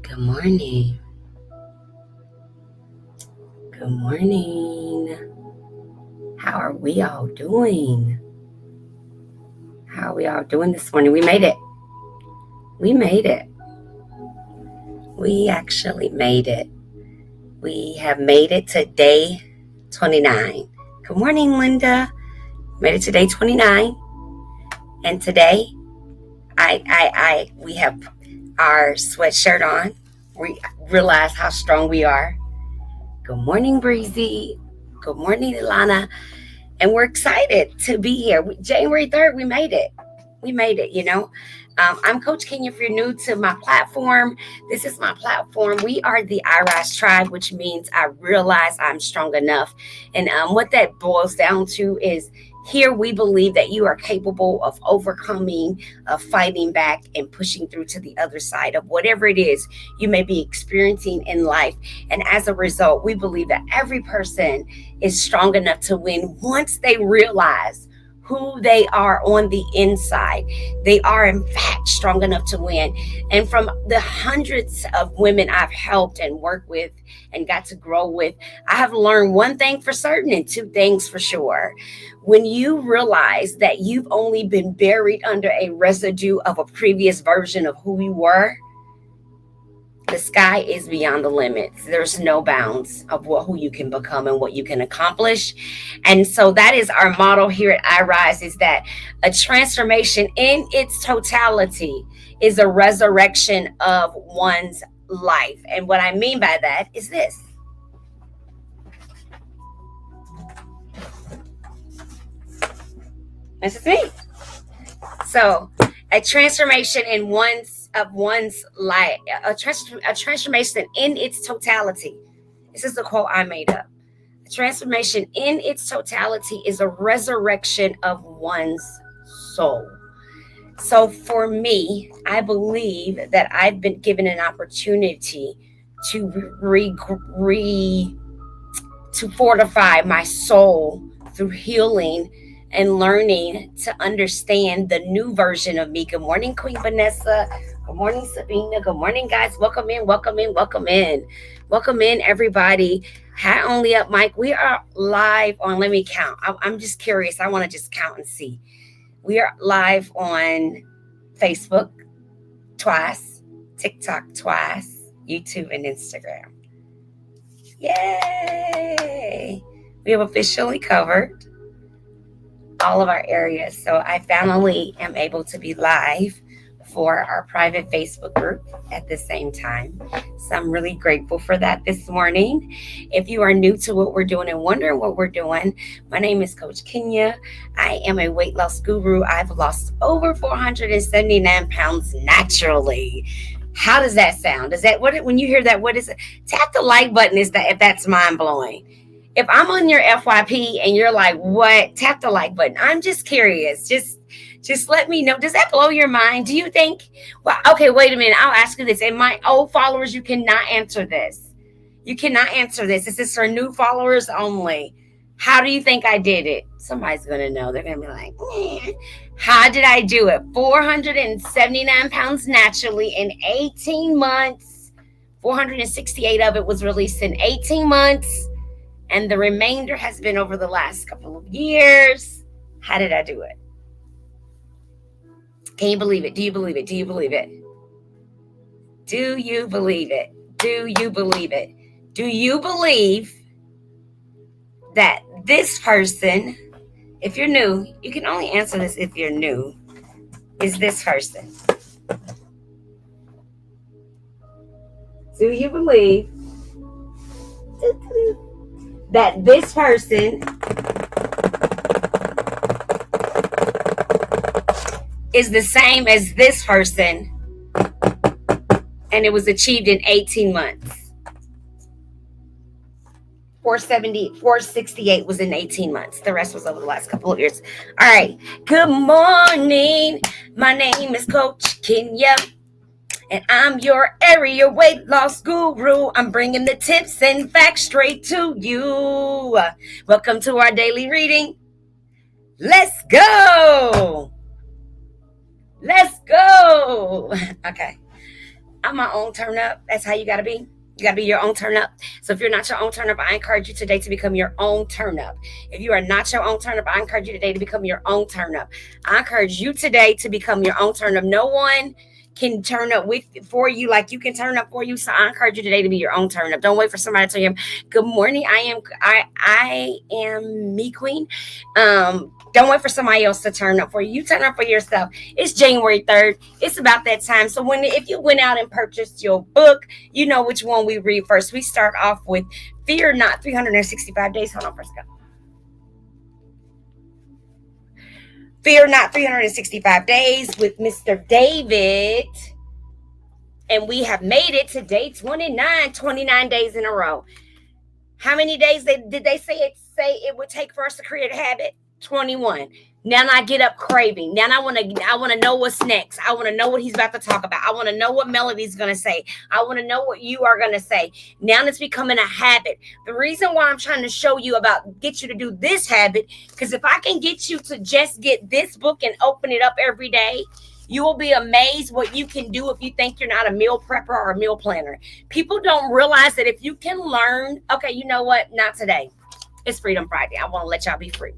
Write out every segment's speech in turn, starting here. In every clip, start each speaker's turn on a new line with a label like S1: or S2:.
S1: Good morning. Good morning. How are we all doing? How are we all doing this morning? We made it. We made it. We actually made it. We have made it to day 29. Good morning, Linda. Made it to day 29. And today, we have our sweatshirt on. We realize how strong we are. Good morning, Breezy. Good morning, Ilana. And we're excited to be here. January 3rd, we made it. We made it, I'm Coach Kenya. If you're new to my platform, this is my platform. We are the IRISE tribe, which means I realize I'm strong enough. And what that boils down to is here we believe that you are capable of overcoming, of fighting back and pushing through to the other side of whatever it is you may be experiencing in life. And as a result, we believe that every person is strong enough to win once they realize who they are on the inside. They are, in fact, strong enough to win. And from the hundreds of women I've helped and worked with and got to grow with, I have learned one thing for certain and two things for sure. When you realize that you've only been buried under a residue of a previous version of who you were, the sky is beyond the limits. There's no bounds of who you can become and what you can accomplish. And so that is our motto here at IRISE, is that a transformation in its totality is a resurrection of one's life. And what I mean by that is this. This is me. So a transformation in one's life, a transformation in its totality. This is the quote I made up. A transformation in its totality is a resurrection of one's soul. So for me, I believe that I've been given an opportunity to to fortify my soul through healing and learning to understand the new version of me. Good morning, Queen Vanessa. Good morning, Sabina. Good morning, guys. Welcome in, welcome in, welcome in. Welcome in, everybody. Hat only up, Mike. We are live on, let me count. I'm just curious. I want to just count and see. We are live on Facebook twice, TikTok twice, YouTube and Instagram. Yay! We have officially covered all of our areas. So I finally am able to be live for our private Facebook group at the same time. So I'm really grateful for that this morning. If you are new to what we're doing and wondering what we're doing, my name is Coach Kenya. I am a weight loss guru. I've lost over 479 pounds naturally. How does that sound? When you hear that, what is it? Tap the like button if that's mind blowing. If I'm on your FYP and you're like, what? Tap the like button. I'm just curious. Just let me know. Does that blow your mind? Do you think, well, okay, wait a minute. I'll ask you this. And my old followers, you cannot answer this. You cannot answer this. This is for new followers only. How do you think I did it? Somebody's going to know. They're going to be like, how did I do it? 479 pounds naturally in 18 months. 468 of it was released in 18 months. And the remainder has been over the last couple of years. How did I do it? Can you believe it? Do you believe it? Do you believe it? Do you believe it? Do you believe it? Do you believe that this person, if you're new, you can only answer this if you're new, is this person? Do you believe that this person is the same as this person and it was achieved in 18 months? 468 was in 18 months. The rest was over the last couple of years. All right. Good morning. My name is Coach Kenya. And I'm your area weight loss guru. I'm bringing the tips and facts straight to you. Welcome to our daily reading. Let's go. Let's go. Okay. I'm my own turn up. That's how you got to be. You got to be your own turn up. So if you're not your own turn up, I encourage you today to become your own turn up. If you are not your own turn up, I encourage you today to become your own turn up. I encourage you today to become your own turn up. No one can turn up for you like you can turn up for you. So I encourage you today to be your own turn up. Don't wait for somebody to tell you, good morning. I am me queen. Don't wait for somebody else to turn up for you. You turn up for yourself. It's January 3rd. It's about that time. So if you went out and purchased your book, you know which one we read first. We start off with Fear Not, 365 Days. Hold on, first go. Fear Not, 365 Days with Mr. David. And we have made it to day 29 days in a row. How many days did they say it would take for us to create a habit? 21. Now I get up craving. Now I want to know what's next. I want to know what he's about to talk about. I want to know what Melody's going to say. I want to know what you are going to say. Now it's becoming a habit. The reason why I'm trying to show you get you to do this habit, because if I can get you to just get this book and open it up every day, you will be amazed what you can do if you think you're not a meal prepper or a meal planner. People don't realize that if you can learn, okay, you know what? Not today. It's Freedom Friday. I want to let y'all be free.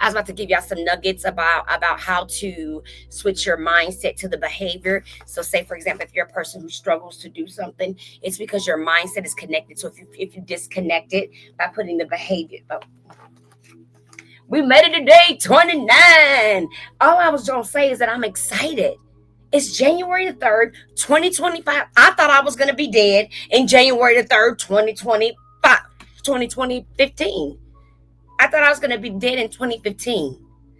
S1: I was about to give y'all some nuggets about how to switch your mindset to the behavior. So say, for example, if you're a person who struggles to do something, it's because your mindset is connected. So if you disconnect it by putting the behavior. We made it to day 29. All I was going to say is that I'm excited. It's January the 3rd, 2025. I thought I was going to be dead in January the 3rd, 2015. I thought I was going to be dead in 2015.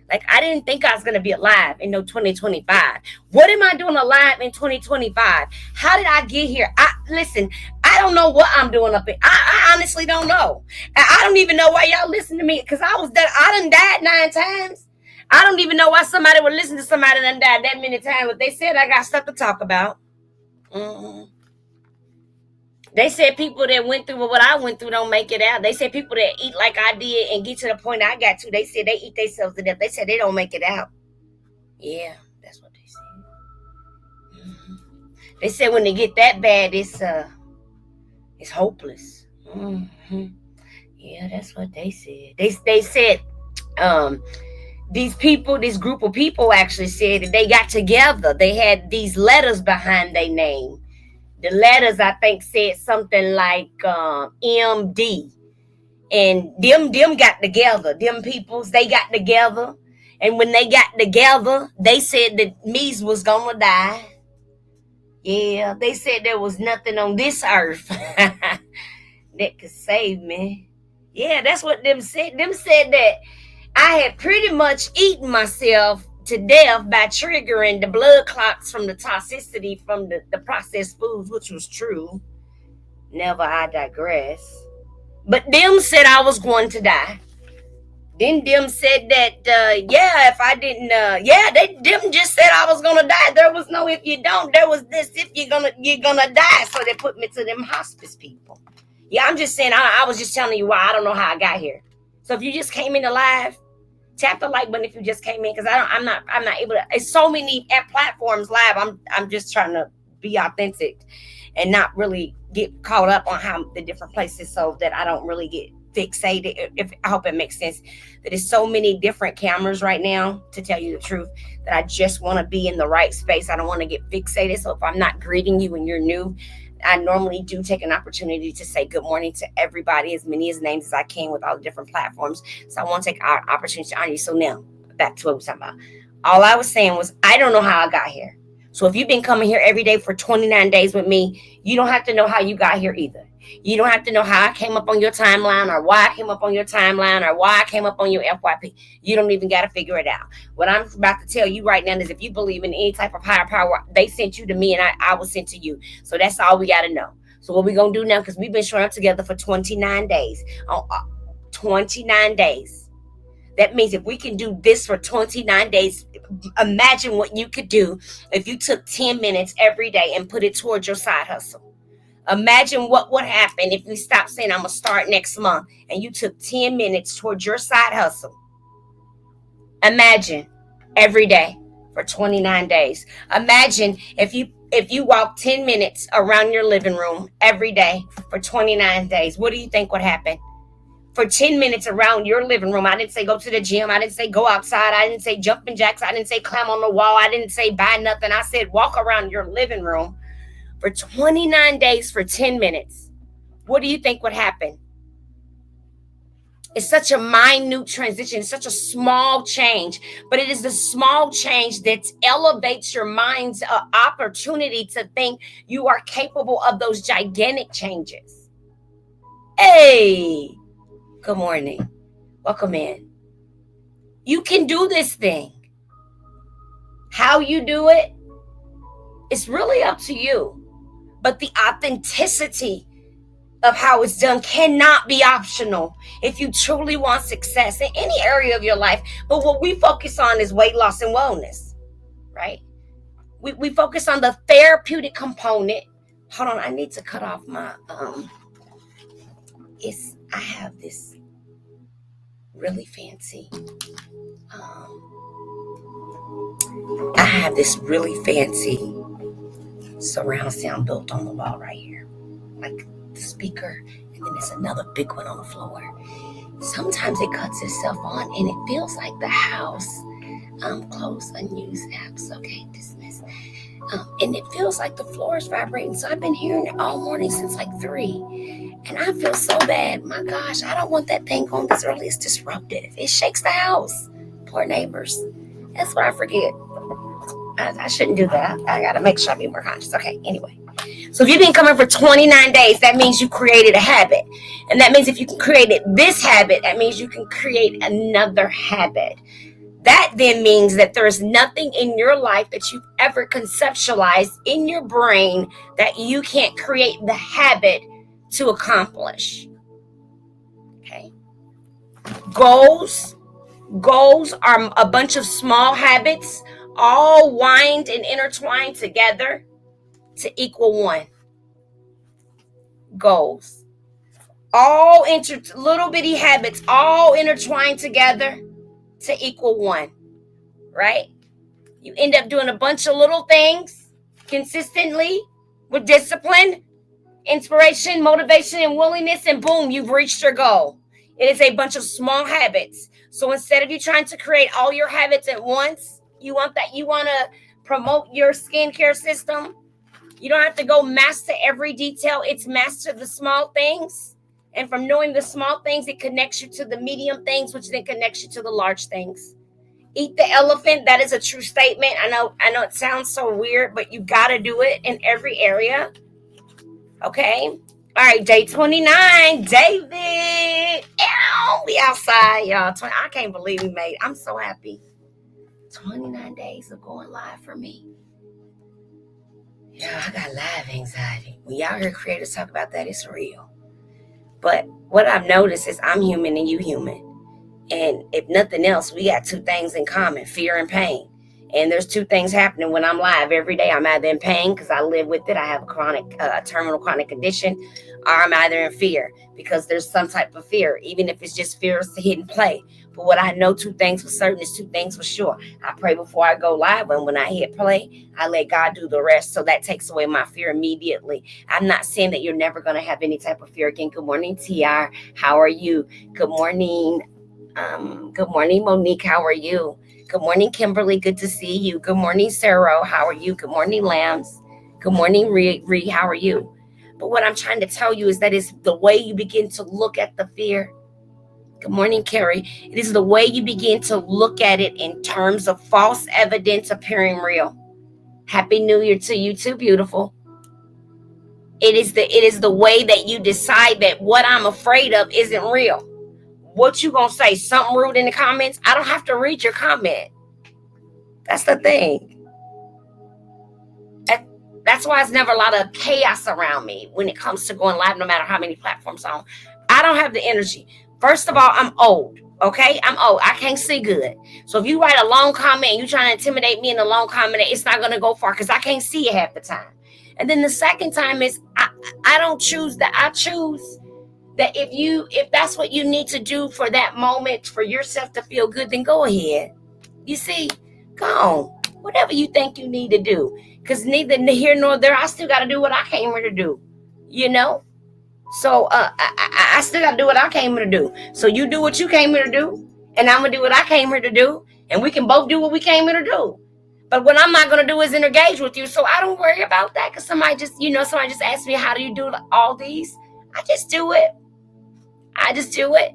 S1: Like, I didn't think I was going to be alive in 2025. What am I doing alive in 2025? How did I get here? Listen, I don't know what I'm doing up here. I honestly don't know. I don't even know why y'all listen to me, because I done died 9 times. I don't even know why somebody would listen to somebody that died that many times, but they said I got stuff to talk about. They said people that went through what I went through don't make it out. They said people that eat like I did and get to the point I got to, they said they eat themselves to death. They said they don't make it out. Yeah, that's what they said. They said when they get that bad, it's hopeless. Yeah, that's what they said. They said this group of people actually said that they got together. They had these letters behind their name. The letters, I think, said something like MD. And them got together. Them peoples, they got together. And when they got together, they said that me's was going to die. Yeah, they said there was nothing on this earth that could save me. Yeah, that's what them said. Them said that I had pretty much eaten myself to death by triggering the blood clots from the toxicity from the processed foods, which was true. Never, I digress. But them said I was going to die. Then them said that, if I didn't, them just said I was gonna die. There was no if you don't. There was this if you're gonna die. So they put me to them hospice people. Yeah, I'm just saying. I was just telling you why I don't know how I got here. So if you just came in alive, tap the like button if you just came in, because I'm not able to. It's so many platforms live. I'm just trying to be authentic and not really get caught up on how the different places, so that I don't really get fixated. I hope it makes sense. That there's so many different cameras right now, to tell you the truth, that I just want to be in the right space. I don't want to get fixated. So if I'm not greeting you when you're new, I normally do take an opportunity to say good morning to everybody, as many names as I can with all the different platforms. So I want to take our opportunity to honor you. So now, back to what we were talking about. All I was saying was, I don't know how I got here. So if you've been coming here every day for 29 days with me, you don't have to know how you got here either. You don't have to know how I came up on your timeline, or why I came up on your timeline, or why I came up on your FYP. You don't even got to figure it out. What I'm about to tell you right now is, if you believe in any type of higher power, they sent you to me and I was sent to you. So that's all we got to know. So what we're going to do now, because we've been showing up together for 29 days. 29 days. That means if we can do this for 29 days, Imagine what you could do if you took 10 minutes every day and put it towards your side hustle. Imagine what would happen if you stopped saying, I'm going to start next month, and you took 10 minutes towards your side hustle. Imagine every day for 29 days. Imagine if you walk 10 minutes around your living room every day for 29 days. What do you think would happen? For 10 minutes around your living room. I didn't say go to the gym. I didn't say go outside. I didn't say jumping jacks. I didn't say climb on the wall. I didn't say buy nothing. I said walk around your living room for 29 days for 10 minutes. What do you think would happen? It's such a minute transition. It's such a small change, but it is the small change that elevates your mind's opportunity to think you are capable of those gigantic changes. Hey, good morning. Welcome in. You can do this thing. How you do it, it's really up to you. But the authenticity of how it's done cannot be optional if you truly want success in any area of your life. But what we focus on is weight loss and wellness, right? We focus on the therapeutic component. Hold on, I need to cut off my I have this really fancy surround sound built on the wall right here, like the speaker, and then there's another big one on the floor. Sometimes it cuts itself on and it feels like the house. Close unused apps. Okay, dismiss. And it feels like the floor is vibrating. So I've been hearing it all morning since like 3. And I feel so bad. My gosh, I don't want that thing going this early. It's disruptive. It shakes the house. Poor neighbors. That's what I forget. I shouldn't do that. I got to make sure I be more conscious. Okay, anyway. So if you've been coming for 29 days, that means you created a habit. And that means if you can create this habit, that means you can create another habit. That then means that there is nothing in your life that you've ever conceptualized in your brain that you can't create the habit to accomplish. Okay. Goals are a bunch of small habits all wind and intertwined together to equal one. Goals. All little bitty habits all intertwined together to equal one, right? You end up doing a bunch of little things consistently with discipline, inspiration, motivation, and willingness, and boom, you've reached your goal. It is a bunch of small habits. So instead of you trying to create all your habits at once, you want to promote your skincare system. You don't have to go master every detail. It's master the small things. And from knowing the small things, it connects you to the medium things, which then connects you to the large things. Eat the elephant. That is a true statement. I know it sounds so weird, but you got to do it in every area. Okay. All right. Day 29. David. Ow, we outside, y'all. I can't believe we made it. I'm so happy. 29 days of going live for me. Yeah, I got live anxiety. When y'all hear creators talk about that, it's real. But what I've noticed is I'm human and you human. And if nothing else, we got 2 things in common, fear and pain. And there's 2 things happening when I'm live every day. I'm either in pain because I live with it. I have a terminal chronic condition, or I'm either in fear because there's some type of fear, even if it's just fear to hit and play. But what I know 2 things for certain is 2 things for sure. I pray before I go live, and when I hit play, I let God do the rest. So that takes away my fear immediately. I'm not saying that you're never going to have any type of fear again. Good morning, TR. How are you? Good morning. Good morning, Monique. How are you? Good morning, Kimberly. Good to see you. Good morning, Sarah. How are you? Good morning, Lambs. Good morning, Ree. How are you? But what I'm trying to tell you is that it's the way you begin to look at the fear. Good morning, Carrie. It is the way you begin to look at it in terms of false evidence appearing real. Happy New Year to you too, beautiful. It is the way that you decide that what I'm afraid of isn't real. What you gonna say? Something rude in the comments? I don't have to read your comment. That's the thing. That's why it's never a lot of chaos around me when it comes to going live, no matter how many platforms I'm on. I don't have the energy. First of all, I'm old. Okay, I can't see good. So if you write a long comment and you trying to intimidate me in a long comment, it's not gonna go far because I can't see it half the time. And then the second time is I don't choose that. I choose that if that's what you need to do for that moment for yourself to feel good, then go ahead. You see, go on. Whatever you think you need to do. Because neither here nor there, I still got to do what I came here to do. You know? So I still got to do what I came here to do. So you do what you came here to do. And I'm going to do what I came here to do. And we can both do what we came here to do. But what I'm not going to do is engage with you. So I don't worry about that. Because somebody just asked me, how do you do all these? I just do it. I just do it.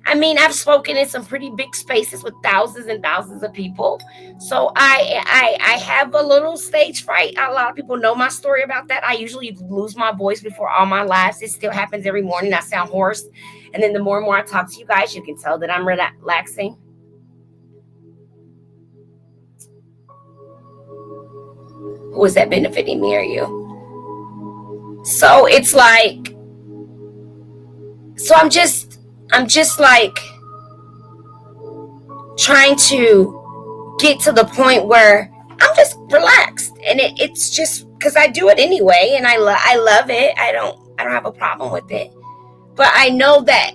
S1: I mean, I've spoken in some pretty big spaces with thousands and thousands of people. So I have a little stage fright. A lot of people know my story about that. I usually lose my voice before all my lives. It still happens every morning. I sound hoarse. And then the more and more I talk to you guys, you can tell that I'm relaxing. Who is that benefiting me or you? So it's like, so I'm just like trying to get to the point where I'm just relaxed, and it's just because I do it anyway, and I love it. I don't have a problem with it, but I know that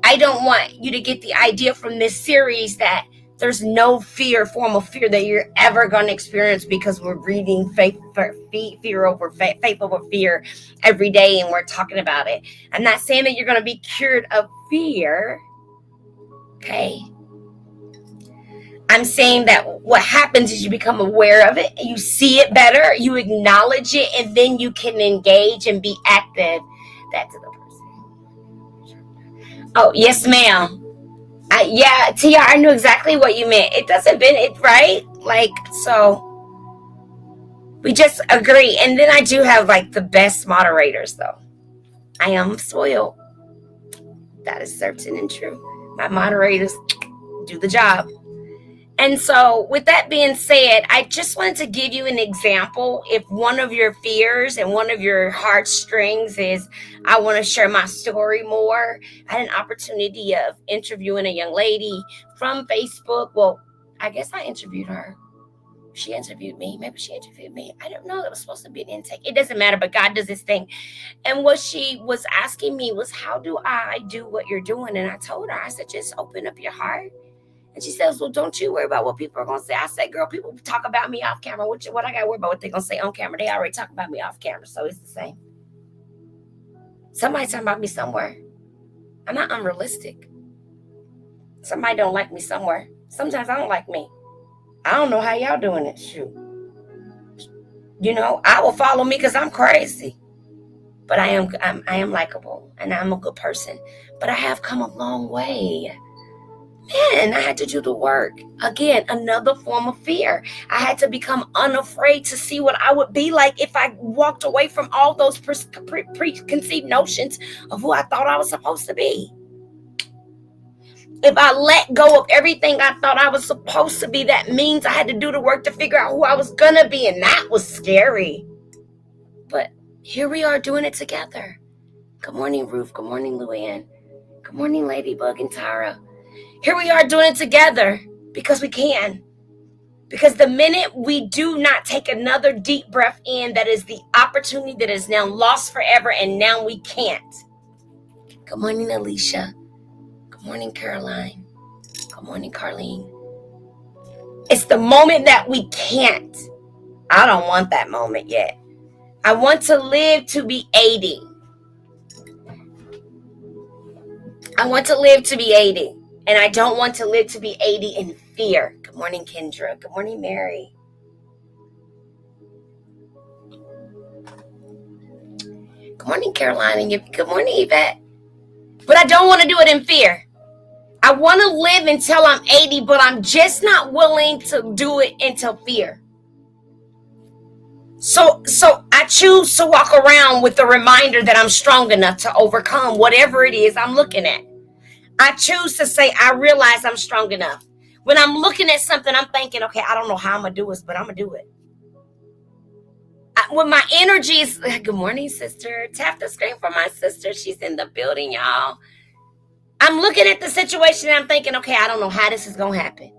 S1: I don't want you to get the idea from this series that there's no form of fear that you're ever going to experience, because we're reading faith over fear every day, and we're talking about it. I'm not saying that you're going to be cured of fear, okay? I'm saying that what happens is you become aware of it, you see it better, you acknowledge it, and then you can engage and be active. That's the person. Oh, yes, ma'am. Yeah, Tia, I knew exactly what you meant. It doesn't been it right, like, so we just agree. And then I do have like the best moderators, though. I am spoiled. That is certain and true. My moderators do the job. And so, with that being said, I just wanted to give you an example. If one of your fears and one of your heartstrings is, I want to share my story more, I had an opportunity of interviewing a young lady from Facebook. Well, I guess I interviewed her. She interviewed me. Maybe she interviewed me. I don't know. It was supposed to be an intake. It doesn't matter, but God does his thing. And what she was asking me was, how do I do what you're doing? And I told her, I said, just open up your heart. And she says, well, don't you worry about what people are going to say. I said, girl, people talk about me off camera. What I got to worry about what they're going to say on camera? They already talk about me off camera, so it's the same. Somebody talking about me somewhere. I'm not unrealistic. Somebody don't like me somewhere. Sometimes I don't like me. I don't know how y'all doing it. Shoot. You know, I will follow me because I'm crazy. But I am likable, and I'm a good person. But I have come a long way. Man, I had to do the work. Again, another form of fear. I had to become unafraid to see what I would be like if I walked away from all those preconceived notions of who I thought I was supposed to be. If I let go of everything I thought I was supposed to be, that means I had to do the work to figure out who I was going to be. And that was scary. But here we are doing it together. Good morning, Ruth. Good morning, Luann. Good morning, Ladybug and Tara. Here we are doing it together because we can. Because the minute we do not take another deep breath in, that is the opportunity that is now lost forever, and now we can't. Good morning, Alicia. Good morning, Caroline. Good morning, Carlene. It's the moment that we can't. I don't want that moment yet. I want to live to be 80. I want to live to be 80. And I don't want to live to be 80 in fear. Good morning, Kendra. Good morning, Mary. Good morning, Caroline. And good morning, Yvette. But I don't want to do it in fear. I want to live until I'm 80, but I'm just not willing to do it until fear. So I choose to walk around with the reminder that I'm strong enough to overcome whatever it is I'm looking at. I choose to say, I realize I'm strong enough. When I'm looking at something, I'm thinking, okay, I don't know how I'm going to do this, but I'm going to do it. When my energy is, good morning, sister. Tap the screen for my sister. She's in the building, y'all. I'm looking at the situation and I'm thinking, okay, I don't know how this is going to happen.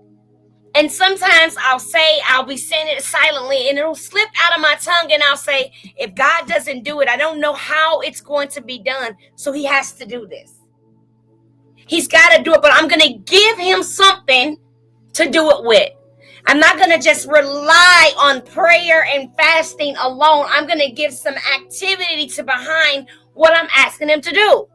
S1: And sometimes I'll be saying it silently and it'll slip out of my tongue and I'll say, if God doesn't do it, I don't know how it's going to be done. So he has to do this. He's got to do it, but I'm going to give him something to do it with. I'm not going to just rely on prayer and fasting alone. I'm going to give some activity to behind what I'm asking him to do.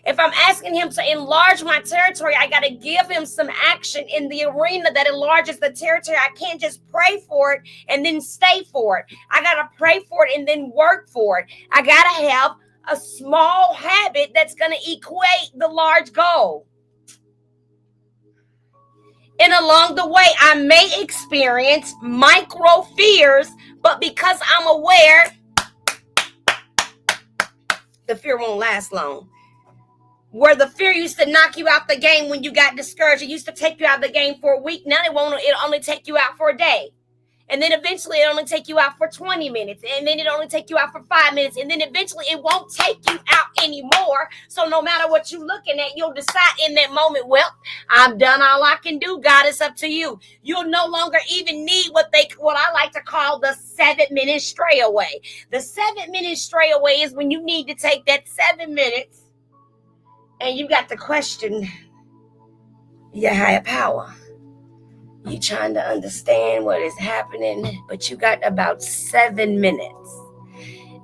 S1: If I'm asking him to enlarge my territory, I got to give him some action in the arena that enlarges the territory. I can't just pray for it and then stay for it. I got to pray for it and then work for it. I got to have a small habit that's going to equate the large goal. And along the way, I may experience micro fears, but because I'm aware, the fear won't last long. Where the fear used to knock you out the game when you got discouraged, it used to take you out of the game for a week. Now it'll only take you out for a day. And then eventually it'll only take you out for 20 minutes. And then it'll only take you out for 5 minutes. And then eventually it won't take you out anymore. So no matter what you're looking at, you'll decide in that moment, well, I've done all I can do. God, it's up to you. You'll no longer even need what I like to call the 7-minute stray away. The 7-minute stray away is when you need to take that 7 minutes and you got to question your higher power. You trying to understand what is happening, but you got about 7 minutes.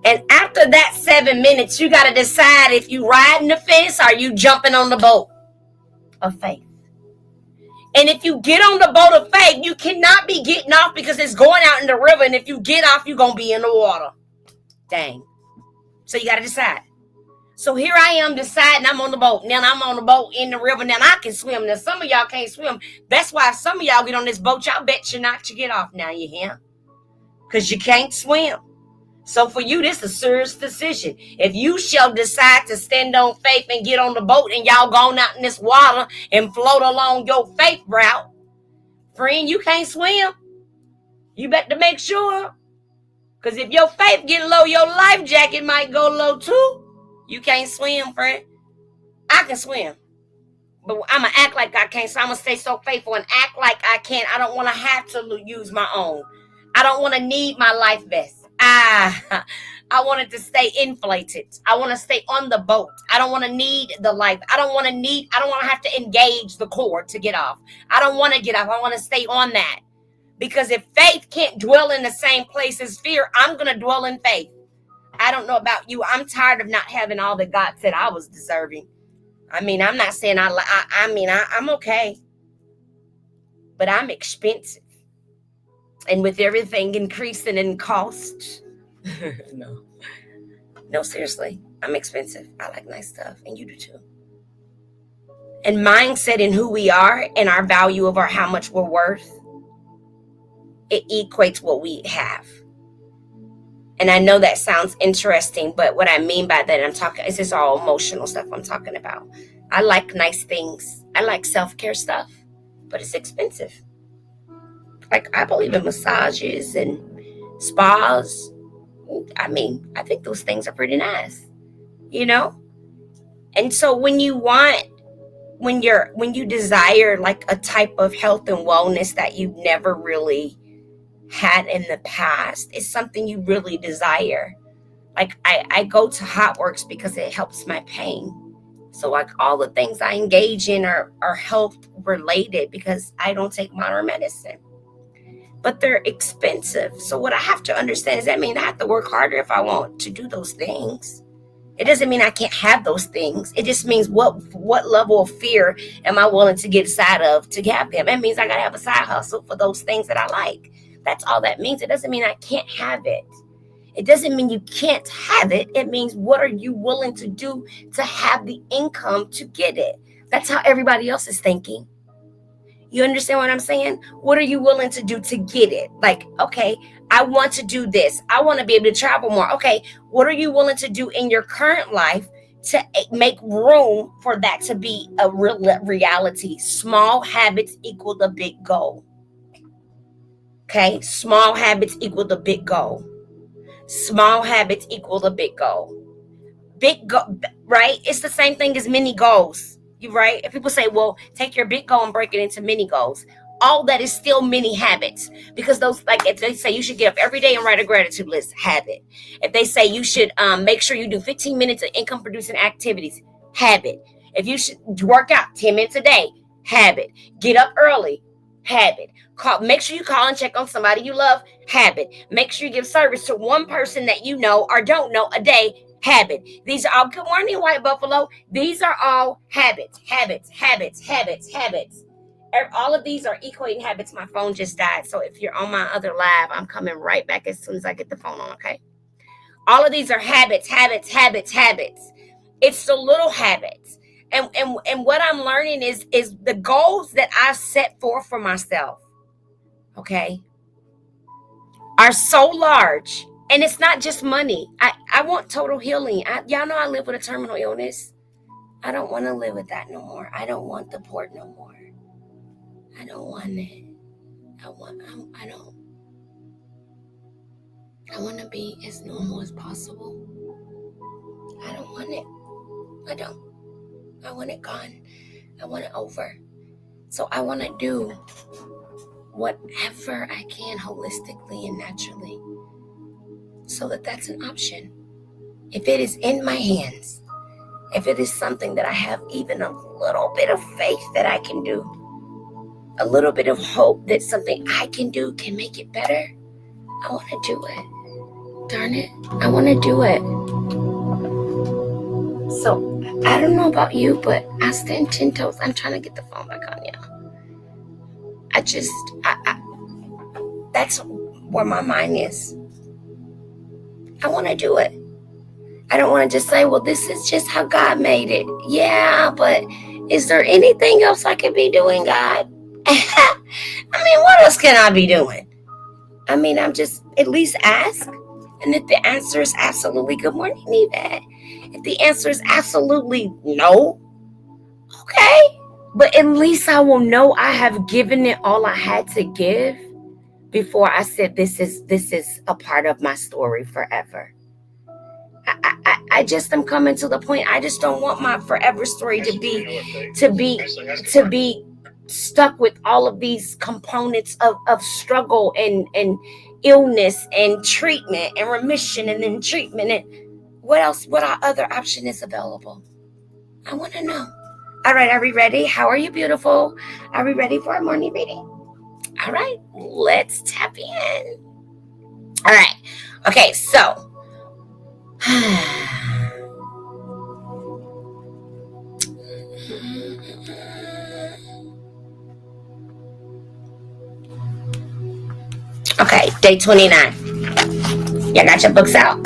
S1: And after that 7 minutes, you got to decide if you riding the fence or you jumping on the boat of faith. And if you get on the boat of faith, you cannot be getting off because it's going out in the river. And if you get off, you're going to be in the water. Dang. So you got to decide. So here I am deciding I'm on the boat. Now I'm on the boat in the river. Now I can swim. Now some of y'all can't swim. That's why if some of y'all get on this boat, y'all bet you not to get off now, you hear? Because you can't swim. So for you, this is a serious decision. If you shall decide to stand on faith and get on the boat and y'all gone out in this water and float along your faith route, friend, you can't swim. You better make sure. Because if your faith get low, your life jacket might go low too. You can't swim, friend. I can swim. But I'm going to act like I can't. So I'm going to stay so faithful and act like I can. I don't want to have to use my own. I don't want to need my life vest. I want it to stay inflated. I want to stay on the boat. I don't want to need the life. I don't want to have to engage the cord to get off. I don't want to get off. I want to stay on that. Because if faith can't dwell in the same place as fear, I'm going to dwell in faith. I don't know about you. I'm tired of not having all that God said I was deserving. I mean, I'm not saying I'm okay. But I'm expensive. And with everything increasing in cost. No, seriously. I'm expensive. I like nice stuff. And you do too. And mindset in who we are and our value of how much we're worth. It equates what we have. And I know that sounds interesting, but what I mean by that, it's just all emotional stuff I'm talking about. I like nice things. I like self-care stuff, but it's expensive. Like, I believe in massages and spas. I mean, I think those things are pretty nice, you know? And so when you desire like a type of health and wellness that you've never really had in the past, it's something you really desire. Like I go to HotWorks because it helps my pain. So like all the things I engage in are health related because I don't take modern medicine. But they're expensive. So what I have to understand is that means I have to work harder if I want to do those things. It doesn't mean I can't have those things. It just means what level of fear am I willing to get inside of to have them. It means I got to have a side hustle for those things that I like. That's all that means. It doesn't mean I can't have it. It doesn't mean you can't have it. It means what are you willing to do to have the income to get it? That's how everybody else is thinking. You understand what I'm saying? What are you willing to do to get it? Like, okay, I want to do this. I want to be able to travel more. Okay, what are you willing to do in your current life to make room for that to be a real reality? Small habits equal the big goal. Okay, small habits equal the big goal. Small habits equal the big goal. Big goal, right? It's the same thing as mini goals. You right? If people say, well, take your big goal and break it into mini goals, all that is still mini habits. Because those, like if they say you should get up every day and write a gratitude list, habit. If they say you should make sure you do 15 minutes of income producing activities, habit. If you should work out 10 minutes a day, habit. Get up early, habit. Make sure you call and check on somebody you love, habit. Make sure you give service to one person that you know or don't know a day, habit. These are all, good morning, White Buffalo. These are all habits, habits, habits, habits, habits. All of these are equating habits. My phone just died. So if you're on my other live, I'm coming right back as soon as I get the phone on, okay? All of these are habits, habits, habits, habits. It's the little habits. And what I'm learning is the goals that I set forth for myself, okay, are so large. And it's not just money. I want total healing. Y'all know I live with a terminal illness. I don't want to live with that no more. I don't want the port no more. I don't want it. I want to be as normal as possible. I don't want it. I don't. I want it gone. I want it over. So I want to do whatever I can holistically and naturally so that that's an option. If it is in my hands, if it is something that I have even a little bit of faith that I can do, a little bit of hope that something I can do can make it better, I want to do it. Darn it, I want to do it. So I don't know about you, but I stand 10 toes. I'm trying to get the phone back on, yeah. That's where my mind is. I want to do it. I don't want to just say, well, this is just how God made it. Yeah, but is there anything else I could be doing, God? I mean, what else can I be doing? I mean, I'm just at least ask. And if the answer is absolutely, good morning, Yvette. If the answer is absolutely no, okay. But at least I will know I have given it all I had to give before I said this is a part of my story forever. I just am coming to the point. I just don't want my forever story to be stuck with all of these components of struggle and illness and treatment and remission and then treatment and what else? What other option is available? I want to know. All right, are we ready? How are you, beautiful? Are we ready for a morning reading? All right, let's tap in. All right. Okay, so okay, day 29. Y'all got your books out?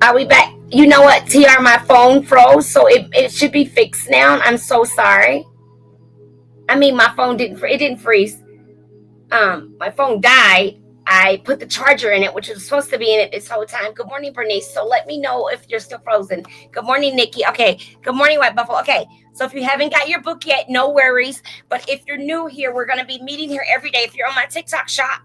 S1: Are we back? You know what, TR, my phone froze, so it should be fixed now. I'm so sorry. I mean, my phone didn't freeze. My phone died. I put the charger in it, which was supposed to be in it this whole time. Good morning, Bernice. So let me know if you're still frozen. Good morning, Nikki. Okay. Good morning, White Buffalo. Okay. So if you haven't got your book yet, no worries. But if you're new here, we're going to be meeting here every day. If you're on my TikTok shop,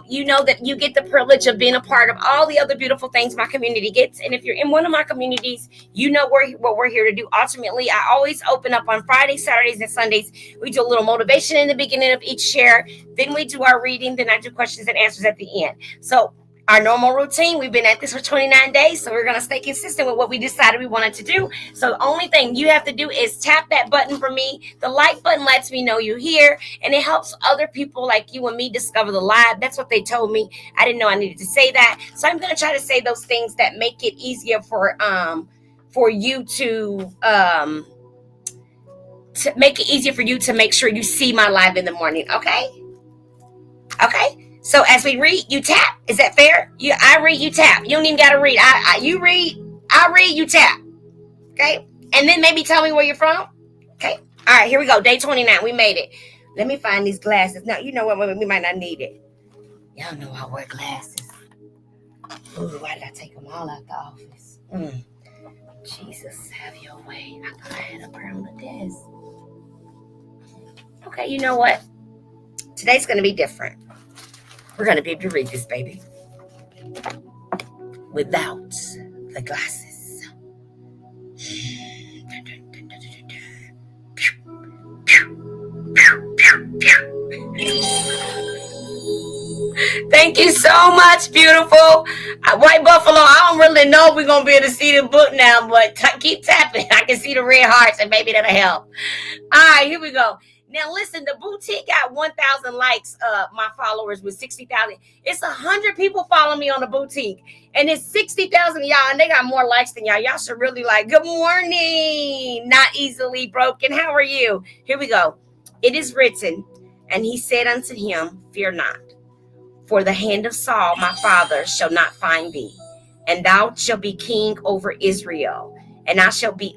S1: you know that you get the privilege of being a part of all the other beautiful things my community gets. And if you're in one of my communities, you know what we're here to do. Ultimately, I always open up on Fridays, Saturdays, and Sundays. We do a little motivation in the beginning of each share. Then we do our reading. Then I do questions and answers at the end. So our normal routine, we've been at this for 29 days, so we're going to stay consistent with what we decided we wanted to do. So the only thing you have to do is tap that button for me. The like button lets me know you're here, and it helps other people like you and me discover the live. That's what they told me. I didn't know I needed to say that. So I'm going to try to say those things that make it easier for you to make it easier for you to make sure you see my live in the morning. Okay? Okay? So as we read, you tap. Is that fair? I read, you tap. You don't even got to read. You read, I read, you tap. Okay? And then maybe tell me where you're from. Okay? All right, here we go. Day 29. We made it. Let me find these glasses. Now, you know what? We might not need it. Y'all know I wear glasses. Ooh, why did I take them all out the office? Jesus, have your way. I thought I had a pair on the desk. Okay, you know what? Today's going to be different. We're going to be able to read this, baby, without the glasses. Thank you so much, beautiful. White Buffalo, I don't really know if we're going to be able to see the book now, but keep tapping. I can see the red hearts, and maybe that'll help. All right, here we go. Now listen, the boutique got 1,000 likes. My followers with 60,000. It's 100 people follow me on the boutique, and it's 60,000 y'all, and they got more likes than y'all. Y'all should really like. Good morning, not easily broken. How are you? Here we go. It is written, and he said unto him, "Fear not, for the hand of Saul my father shall not find thee, and thou shalt be king over Israel, and I shall be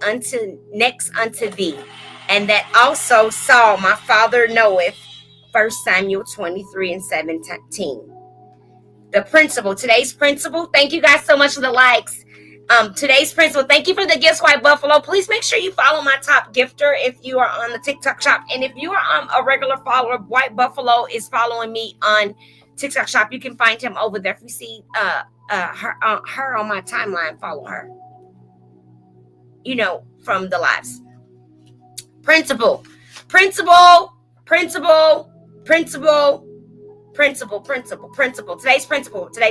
S1: next unto thee, and that also Saul my father knoweth." 1 Samuel 23:17. The principle, today's principle. Thank you guys so much for the likes. Today's principle. Thank you for the gifts, White Buffalo. Please make sure you follow my top gifter if you are on the TikTok shop, and if you are a regular follower, White Buffalo is following me on TikTok shop. You can find him over there. If you see her on my timeline, follow her. You know, from the lives. Principle. Today's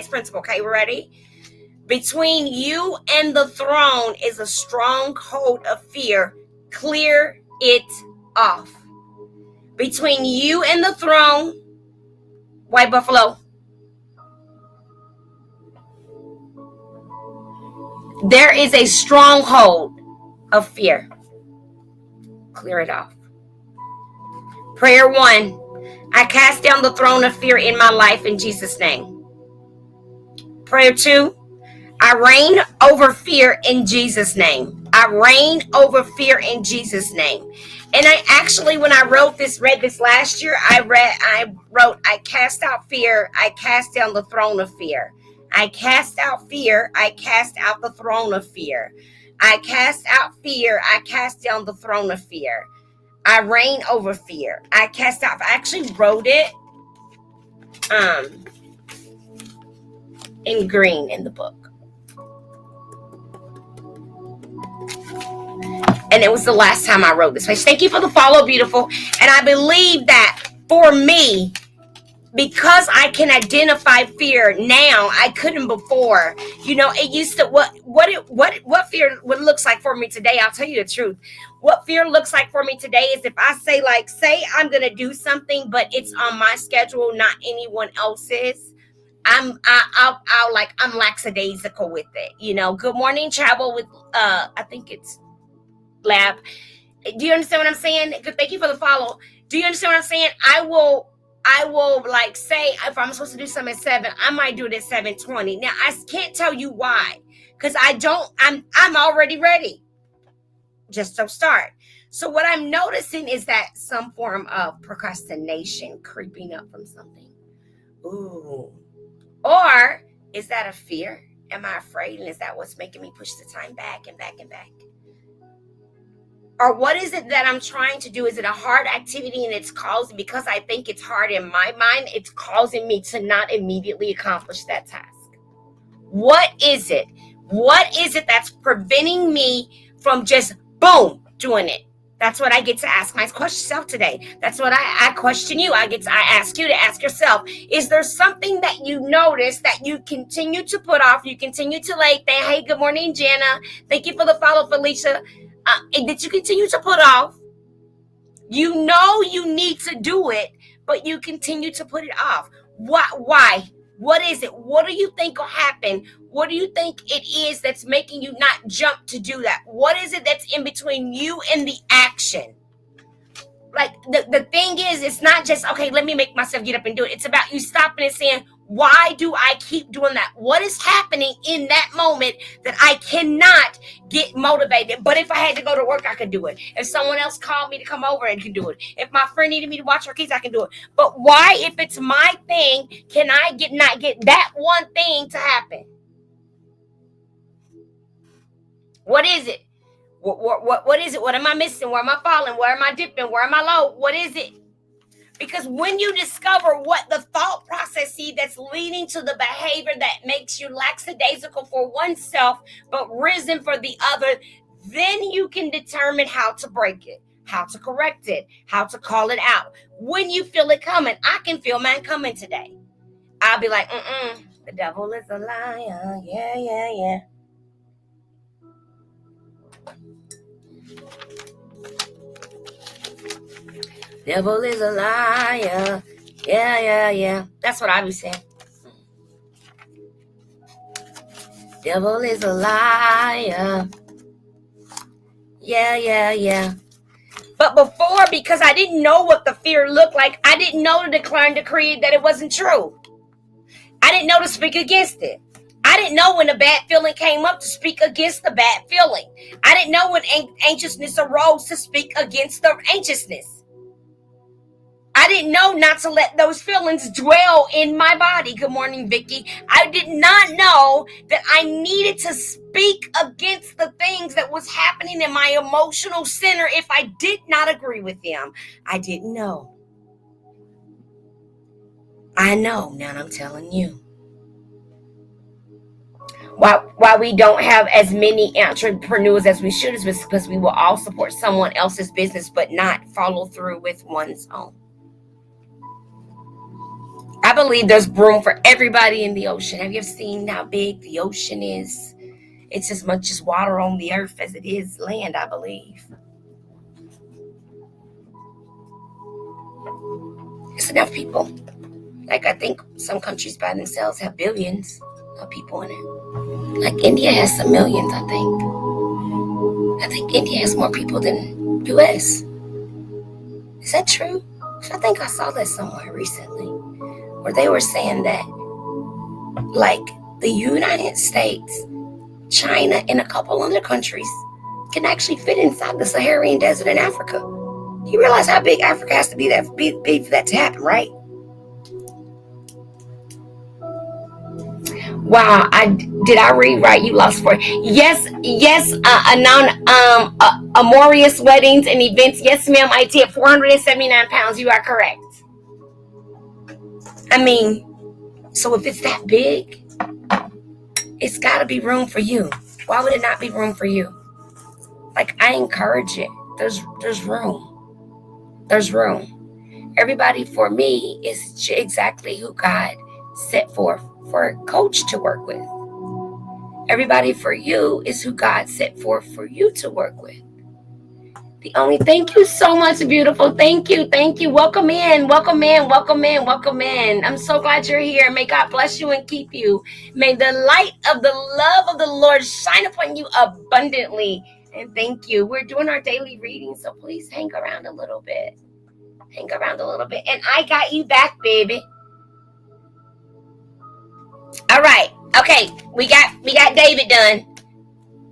S1: principle. Okay, we're ready? Between you and the throne is a stronghold of fear. Clear it off. Between you and the throne, White Buffalo, there is a stronghold of fear. Clear it off. Prayer 1. I cast down the throne of fear in my life in Jesus' name. Prayer 2. I reign over fear in Jesus' name. I reign over fear in Jesus' name. And I actually, when I read this last year, I wrote, I cast out fear. I cast down the throne of fear. I cast out fear. I cast out the throne of fear. I cast out fear. I cast down the throne of fear. I reign over fear. I cast out. I actually wrote it in green in the book. And it was the last time I wrote this page. Thank you for the follow, beautiful. And I believe that for me, because I can identify fear now, I couldn't before. You know, it used to what fear looks like for me today. I'll tell you the truth. What fear looks like for me today is if I say I'm gonna do something, but it's on my schedule, not anyone else's. I'm lackadaisical with it. You know. Good morning, travel with I think it's Lab. Do you understand what I'm saying? Thank you for the follow. Do you understand what I'm saying? I will like say if I'm supposed to do something at 7, I might do it at 7:20. Now I can't tell you why, because I'm already ready. Just to start. So what I'm noticing is that some form of procrastination creeping up from something. Ooh. Or is that a fear? Am I afraid? And is that what's making me push the time back and back and back? Or what is it that I'm trying to do? Is it a hard activity and it's causing, because I think it's hard in my mind, it's causing me to not immediately accomplish that task? What is it? What is it that's preventing me from just boom, doing it? That's what I get to ask myself today. That's what I question you. I ask you to ask yourself. Is there something that you notice that you continue to put off? You continue to hey, good morning, Jana. Thank you for the follow, Felicia. That you continue to put off. You know you need to do it, but you continue to put it off. Why? What is it? What do you think will happen? What do you think it is that's making you not jump to do that? What is it that's in between you and the action? Like the thing is, it's not just, okay, let me make myself get up and do it. It's about you stopping and saying, why do I keep doing that? What is happening in that moment that I cannot get motivated? But if I had to go to work, I could do it. If someone else called me to come over, I can do it. If my friend needed me to watch her kids, I can do it. But why, if it's my thing, can I not get that one thing to happen? What is it? What is it? What am I missing? Where am I falling? Where am I dipping? Where am I low? What is it? Because when you discover what the thought process is that's leading to the behavior that makes you lackadaisical for oneself, but risen for the other, then you can determine how to break it, how to correct it, how to call it out. When you feel it coming, I can feel mine coming today. I'll be like, the devil is a liar. Yeah, yeah, yeah. Devil is a liar. Yeah, yeah, yeah. That's what I be saying. Devil is a liar. Yeah, yeah, yeah. But before, because I didn't know what the fear looked like, I didn't know to declare and decree that it wasn't true. I didn't know to speak against it. I didn't know when a bad feeling came up to speak against the bad feeling. I didn't know when anxiousness arose to speak against the anxiousness. I didn't know not to let those feelings dwell in my body. Good morning, Vicky. I did not know that I needed to speak against the things that was happening in my emotional center if I did not agree with them. I didn't know. I know now, I'm telling you. Why we don't have as many entrepreneurs as we should is because we will all support someone else's business but not follow through with one's own. I believe there's room for everybody in the ocean. Have you ever seen how big the ocean is? It's as much as water on the earth as it is land, I believe. It's enough people. Like, I think some countries by themselves have billions of people in it. Like India has some millions, I think. I think India has more people than US. Is that true? I think I saw that somewhere recently where they were saying that, like, the United States, China, and a couple other countries can actually fit inside the Saharan desert in Africa. You realize how big Africa has to be for that to happen, right? Wow, did I read right? You lost 40. Yes, yes. Amorious weddings and events. Yes, ma'am. I did 479 pounds. You are correct. I mean, so if it's that big, it's got to be room for you. Why would it not be room for you? Like, I encourage it. There's room. There's room. Everybody for me is exactly who God set forth for a coach to work with. Everybody for you is who God set forth for you to work with. Thank you so much, beautiful. Thank you. Welcome in. I'm so glad you're here. May God bless you and keep you. May the light of the love of the Lord shine upon you abundantly. And thank you. We're doing our daily reading, so please hang around a little bit. And I got you back, baby. All right. Okay. We got David done.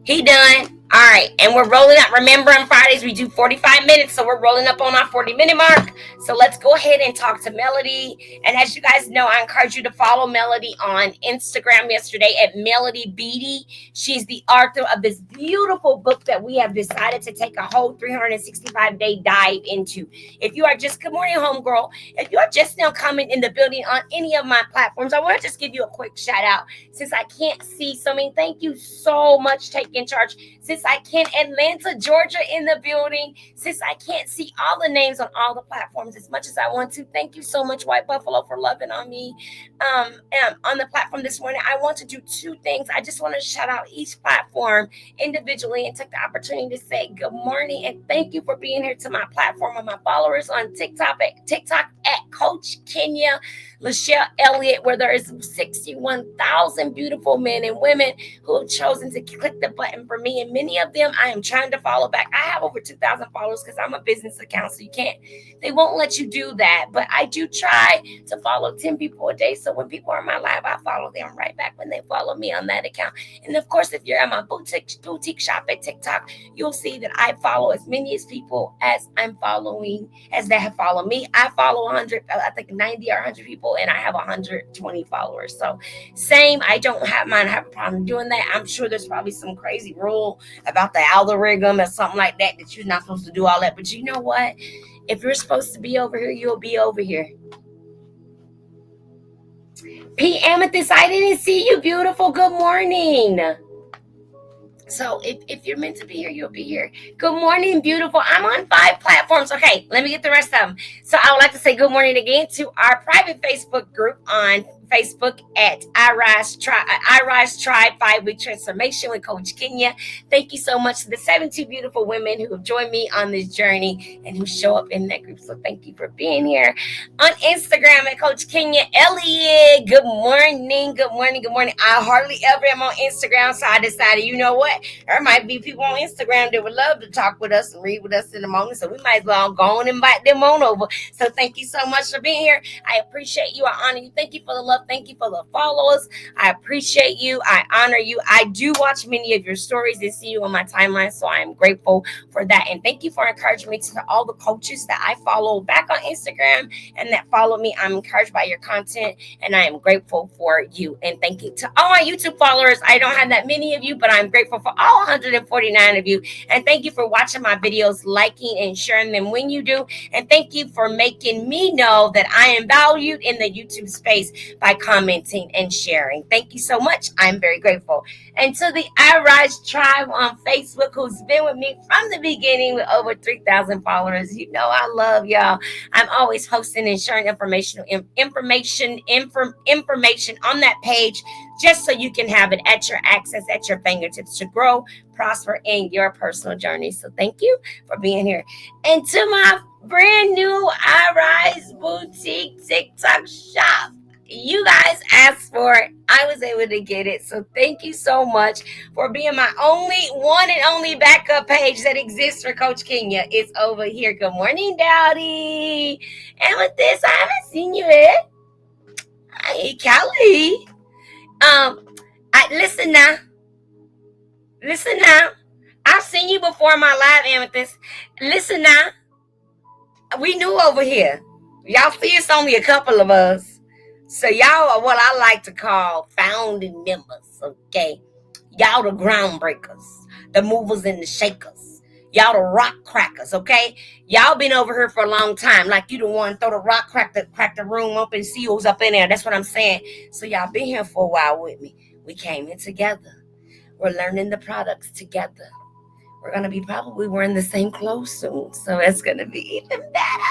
S1: He done. All right, and we're rolling up. Remember, on Fridays we do 45 minutes, so we're rolling up on our 40-minute mark. So let's go ahead and talk to Melody. And as you guys know, I encourage you to follow Melody on Instagram yesterday at Melody Beatty. She's the author of this beautiful book that we have decided to take a whole 365-day dive into. If you are just, good morning, homegirl. If you are just now coming in the building on any of my platforms, I want to just give you a quick shout out. Since I can't see so many, thank you so much, taking charge. Since I can't, Atlanta, Georgia in the building. Since I can't see all the names on all the platforms as much as I want to, thank you so much, White Buffalo, for loving on me on the platform this morning. I want to do two things. I just want to shout out each platform individually and take the opportunity to say good morning and thank you for being here to my platform and my followers on TikTok at Coach Kenya Lachelle Elliott, where there is 61,000 beautiful men and women who have chosen to click the button for me, and many of them I am trying to follow back. I have over 2,000 followers because I'm a business account, so they won't let you do that, but I do try to follow 10 people a day, so when people are in my live, I follow them right back when they follow me on that account. And of course, if you're at my boutique shop at TikTok, you'll see that I follow as many as people as I'm following, as they have followed me. I follow 100, I think 90 or 100 people, and I have 120 followers. So same, I don't have a problem doing that. I'm sure there's probably some crazy rule about the algorithm or something like that you're not supposed to do all that. But you know what? If you're supposed to be over here, you'll be over here. P. Amethyst, I didn't see you, beautiful. Good morning. So if you're meant to be here, you'll be here. Good morning, beautiful. I'm on 5 platforms. Okay, let me get the rest of them. So I would like to say good morning again to our private Facebook group on Facebook at IRISE Tribe 5-Week Transformation with Coach Kenya. Thank you so much to the 72 beautiful women who have joined me on this journey and who show up in that group. So thank you for being here. On Instagram at Coach Kenya Elliott. Good morning. Good morning. Good morning. I hardly ever am on Instagram, so I decided, you know what? There might be people on Instagram that would love to talk with us and read with us in the morning, so we might as well go and invite them on over. So thank you so much for being here. I appreciate you. I honor you. Thank you for the love. Thank you for the followers. I appreciate you. I honor you. I do watch many of your stories and see you on my timeline, so I am grateful for that. And thank you for encouraging me to all the coaches that I follow back on Instagram and that follow me. I'm encouraged by your content, and I am grateful for you. And thank you to all my YouTube followers. I don't have that many of you, but I'm grateful for all 149 of you. And thank you for watching my videos, liking and sharing them when you do. And thank you for making me know that I am valued in the YouTube space by commenting and sharing. Thank you so much. I'm very grateful. And to the IRISE Tribe on Facebook, who's been with me from the beginning with over 3,000 followers, you know I love y'all. I'm always posting and sharing information on that page, just so you can have it at your access, at your fingertips, to grow, prosper in your personal journey. So thank you for being here. And to my brand new IRISE Boutique TikTok shop, you guys asked for it. I was able to get it. So thank you so much for being my one and only backup page that exists for Coach Kenya. It's over here. Good morning, Dowdy. And with this, I haven't seen you yet. Hey, Kelly. Listen now. Listen now. I've seen you before in my live, Amethyst. Listen now. We new over here. Y'all see it's only a couple of us. So y'all are what I like to call founding members, okay? Y'all the groundbreakers, the movers and the shakers. Y'all the rock crackers, okay? Y'all been over here for a long time. Like you the one throw the rock, crack the room open, see who's up in there. That's what I'm saying. So y'all been here for a while with me. We came in together. We're learning the products together. We're going to be probably wearing the same clothes soon. So it's going to be even better.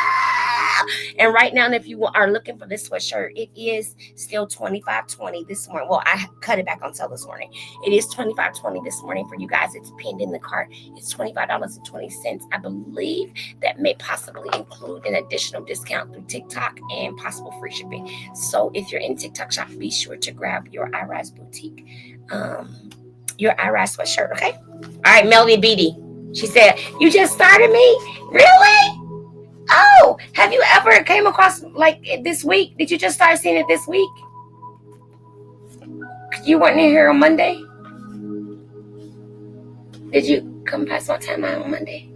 S1: And right now, if you are looking for this sweatshirt, it is still $25.20 this morning. Well, I cut it back on sale this morning. It is $25.20 this morning for you guys. It's pinned in the cart. It's $25.20. I believe that may possibly include an additional discount through TikTok and possible free shipping. So if you're in TikTok shop, be sure to grab your IRISE Boutique, your IRISE sweatshirt, okay? All right, Melody Beatty. She said, you just started me? Really? Oh, have you ever came across like this week? Did you just start seeing it this week? You weren't in here on Monday? Did you come past my time on Monday?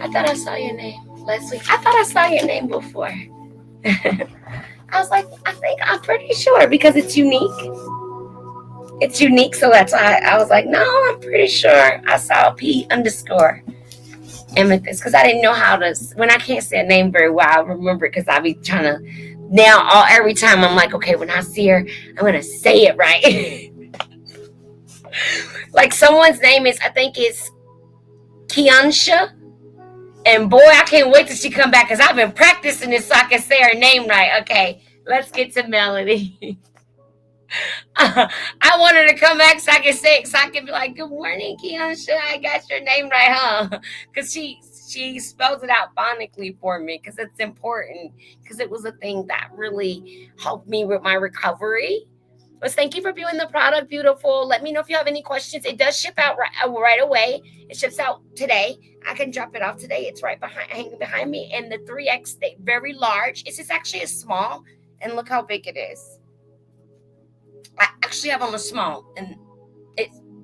S1: I thought I saw your name last week. I thought I saw your name before. I was like, I'm pretty sure because it's unique. It's unique, so that's why I was like, no, I'm pretty sure I saw P _ Amethyst, because I didn't know how to, when I can't say a name very well, I remember it because I be trying to, every time I'm like, okay, when I see her, I'm going to say it right. Like someone's name is, I think it's Kiansha. And boy, I can't wait till she come back because I've been practicing this so I can say her name right. Okay, let's get to Melody. I want her to come back so I can say it, so I can be like, good morning, Kiansha. I got your name right, huh? Because she spells it out phonically for me because it's important, because it was a thing that really helped me with my recovery. But thank you for viewing the product, beautiful. Let me know if you have any questions. It does ship out right away. It ships out today. I can drop it off today. It's right hanging behind me. And the 3X, very large. It's just actually a small. And look how big it is. I actually have on a small. And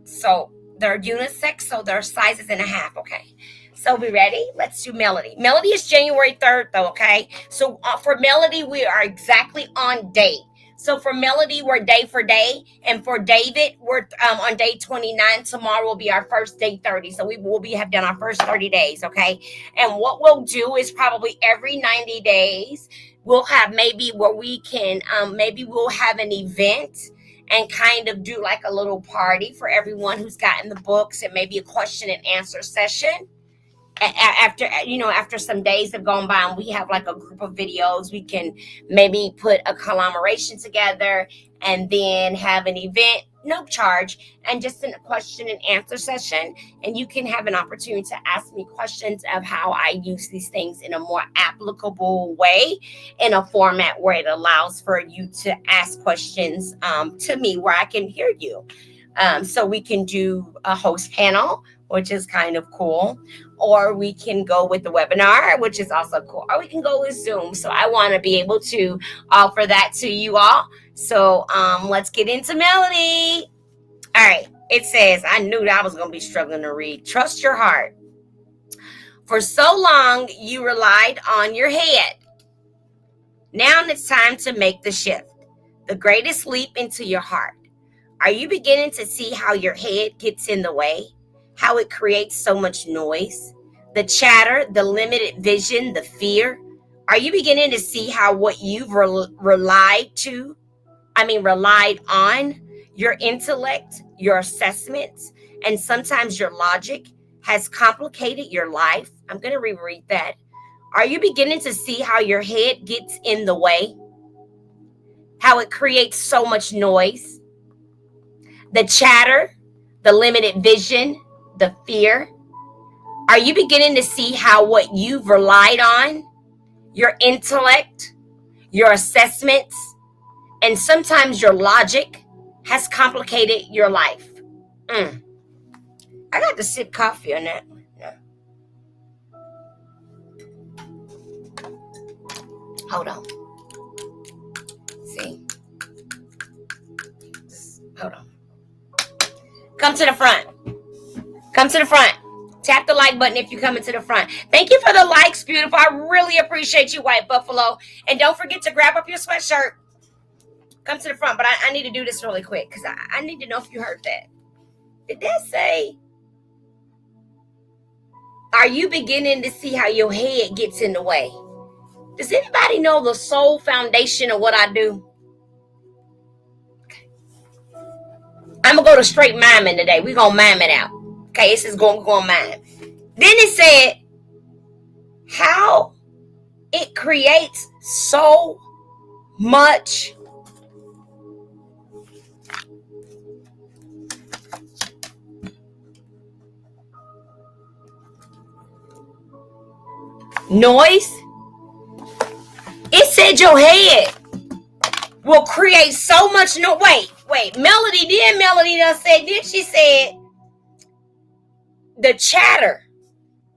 S1: so they're unisex, so they're sizes and a half, okay? So we ready? Let's do Melody. Melody is January 3rd, though, okay? So for Melody, we are exactly on date. So for Melody, we're day for day. And for David, we're on day 29. Tomorrow will be our first day 30. So we will have done our first 30 days, okay? And what we'll do is probably every 90 days, we'll have maybe where we can, maybe we'll have an event and kind of do like a little party for everyone who's gotten the books, and maybe a question and answer session. after some days have gone by and we have like a group of videos, we can maybe put a collaboration together and then have an event, no charge, and just a question and answer session. And you can have an opportunity to ask me questions of how I use these things in a more applicable way, in a format where it allows for you to ask questions to me where I can hear you. So we can do a host panel, which is kind of cool, or we can go with the webinar, which is also cool, or we can go with Zoom. So I want to be able to offer that to you all. So let's get into Melody. All right. It says, I knew that I was going to be struggling to read. Trust your heart. For so long, you relied on your head. Now it's time to make the shift. The greatest leap into your heart. Are you beginning to see how your head gets in the way? How it creates so much noise? The chatter, the limited vision, the fear? Are you beginning to see how what you've relied on, your intellect, your assessments, and sometimes your logic has complicated your life? I'm going to reread that. Are you beginning to see how your head gets in the way? How it creates so much noise? The chatter, the limited vision, the fear? Are you beginning to see how what you've relied on, your intellect, your assessments, and sometimes your logic has complicated your life? I got to sip coffee on that one. Yeah. Hold on. See? Hold on. Come to the front. Come to the front. Tap the like button if you're coming to the front. Thank you for the likes, beautiful. I really appreciate you, White Buffalo. And don't forget to grab up your sweatshirt. Come to the front. But I need to do this really quick because I need to know if you heard that. Did that say, are you beginning to see how your head gets in the way? Does anybody know the sole foundation of what I do? Okay. I'm going to go to straight miming today. We're going to mime it out. Okay, this is going to mime. Then it said, how it creates so much noise. It said your head will create so much noise. Wait. Melody done said this. She said the chatter,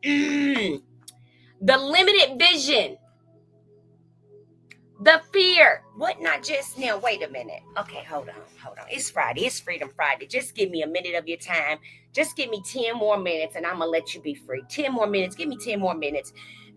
S1: the limited vision, the fear. What? Not just now. Wait a minute. Okay, hold on. It's Friday. It's Freedom Friday. Just give me a minute of your time. Just give me 10 more minutes and I'm going to let you be free. 10 more minutes. Give me 10 more minutes.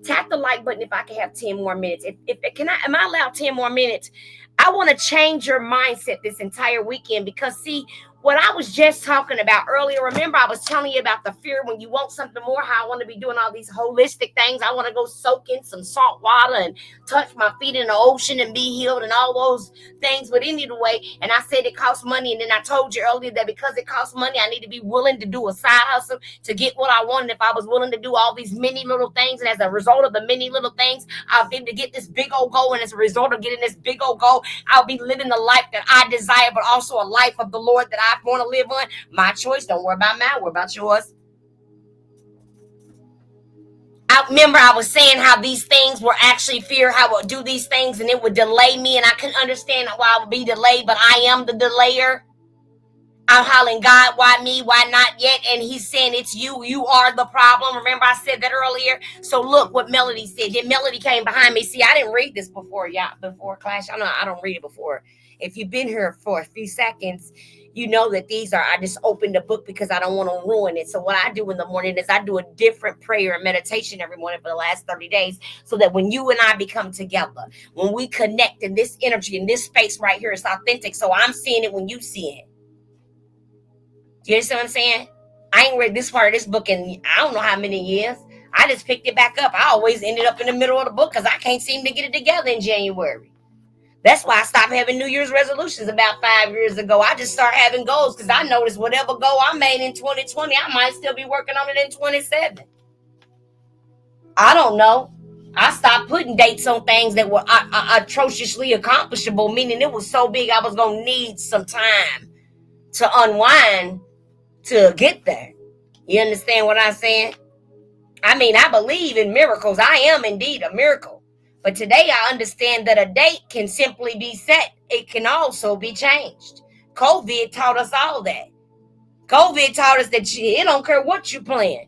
S1: Tap the like button if I can have 10 more minutes. Am I allowed 10 more minutes? I want to change your mindset this entire weekend because see, what I was just talking about earlier, remember I was telling you about the fear when you want something more, how I want to be doing all these holistic things. I want to go soak in some salt water and touch my feet in the ocean and be healed and all those things. But anyway, and I said it costs money. And then I told you earlier that because it costs money, I need to be willing to do a side hustle to get what I wanted. If I was willing to do all these many little things, and as a result of the many little things, I'll be able to get this big old goal. And as a result of getting this big old goal, I'll be living the life that I desire, but also a life of the Lord that I want to live on. My choice. Don't worry about mine. Worry about yours. I remember I was saying how these things were actually fear, how I would do these things and it would delay me, and I couldn't understand why I would be delayed, but I am the delayer. I'm hollering, God, why me? Why not yet? And he's saying it's you. You are the problem. Remember I said that earlier? So look what Melody said. Then Melody came behind me. See, I didn't read this before, before class. I don't read it before. If you've been here for a few seconds, you know that I just opened the book because I don't want to ruin it. So what I do in the morning is I do a different prayer and meditation every morning for the last 30 days so that when you and I become together, when we connect in this energy, in this space right here, it's authentic. So I'm seeing it when you see it. You understand what I'm saying? I ain't read this part of this book in I don't know how many years. I just picked it back up. I always ended up in the middle of the book because I can't seem to get it together in January. That's why I stopped having New Year's resolutions about 5 years ago. I just started having goals because I noticed whatever goal I made in 2020, I might still be working on it in 27. I don't know. I stopped putting dates on things that were atrociously accomplishable, meaning it was so big I was going to need some time to unwind to get there. You understand what I'm saying? I mean, I believe in miracles. I am indeed a miracle. But today I understand that a date can simply be set. It can also be changed. COVID taught us all that. COVID taught us that it don't care what you plan.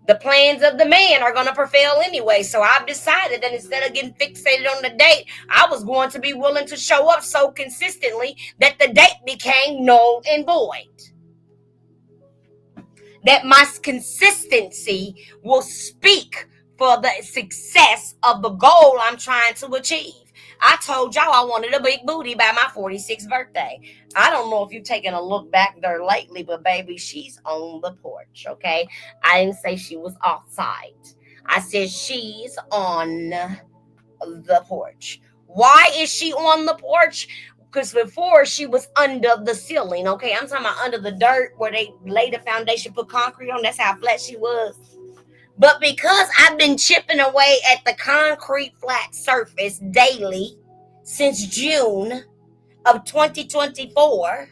S1: The plans of the man are going to prevail anyway. So I've decided that instead of getting fixated on the date, I was going to be willing to show up so consistently that the date became null and void. That my consistency will speak for the success of the goal I'm trying to achieve. I told y'all I wanted a big booty by my 46th birthday. I don't know if you've taken a look back there lately, but baby, she's on the porch, okay? I didn't say she was outside. I said she's on the porch. Why is she on the porch? Because before she was under the ceiling, okay? I'm talking about under the dirt where they laid the foundation, put concrete on. That's how flat she was. But because I've been chipping away at the concrete flat surface daily since June of 2024,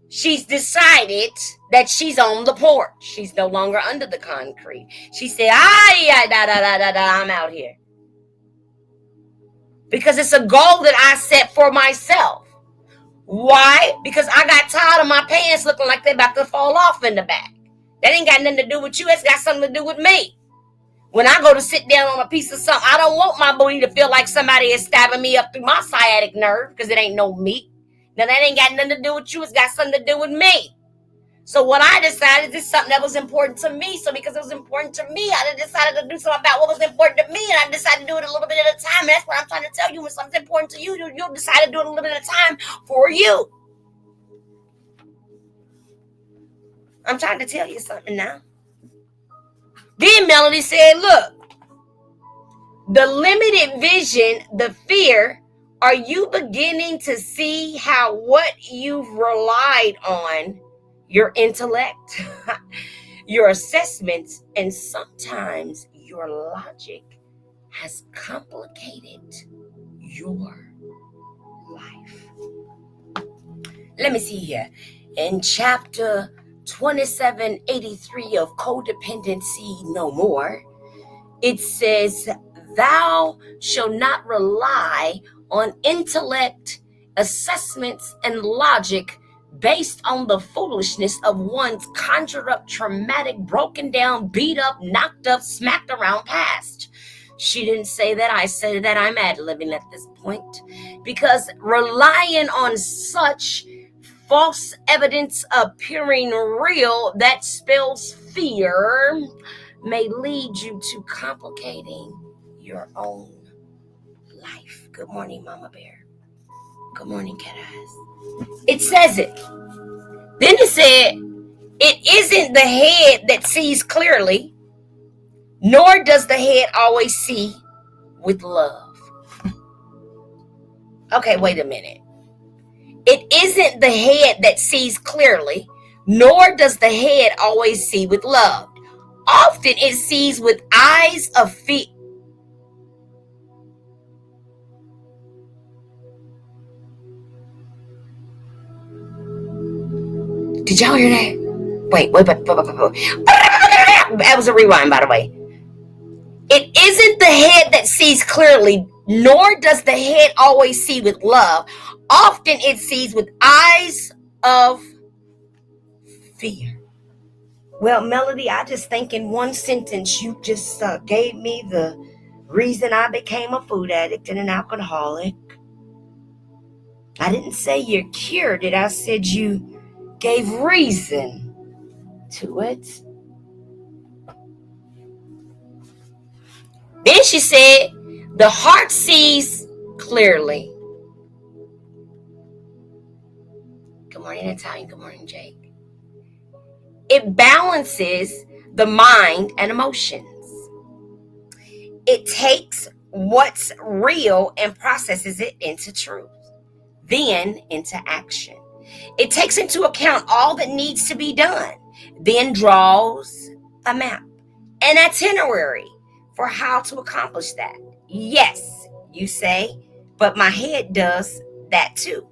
S1: she's decided that she's on the porch. She's no longer under the concrete. She said, I'm out here. Because it's a goal that I set for myself. Why? Because I got tired of my pants looking like they're about to fall off in the back. That ain't got nothing to do with you. It's got something to do with me. When I go to sit down on a piece of something, I don't want my booty to feel like somebody is stabbing me up through my sciatic nerve because it ain't no meat. Now, that ain't got nothing to do with you. It's got something to do with me. So what I decided is something that was important to me. So because it was important to me, I decided to do something about what was important to me. And I decided to do it a little bit at a time. And that's what I'm trying to tell you. When something's important to you, you'll decide to do it a little bit at a time for you. I'm trying to tell you something now. Then Melody said, look, the limited vision, the fear, are you beginning to see how what you've relied on, your intellect, your assessments, and sometimes your logic has complicated your life? Let me see here. In chapter 2783 of Codependency No More, it says, thou shalt not rely on intellect, assessments, and logic based on the foolishness of one's conjured up, traumatic, broken down, beat up, knocked up, smacked around past. She didn't say that. I said that. I'm ad-libbing at this point. Because relying on such false evidence appearing real that spells fear may lead you to complicating your own life. Good morning, Mama Bear. Good morning, Cat Eyes. It says it. Then it said, it isn't the head that sees clearly, nor does the head always see with love. Okay, wait a minute. It isn't the head that sees clearly, nor does the head always see with love. Often it sees with eyes of fear. Did y'all hear that? Wait. That was a rewind, by the way. It isn't the head that sees clearly, nor does the head always see with love. Often it sees with eyes of fear. Well, Melody, I just think in one sentence, you just gave me the reason I became a food addict and an alcoholic. I didn't say you're cured it. I said you gave reason to it. Then she said, the heart sees clearly. Good morning, Natalia. Good morning, Jake. It balances the mind and emotions. It takes what's real and processes it into truth, then into action. It takes into account all that needs to be done, then draws a map an itinerary for how to accomplish that. Yes, you say, but my head does that too.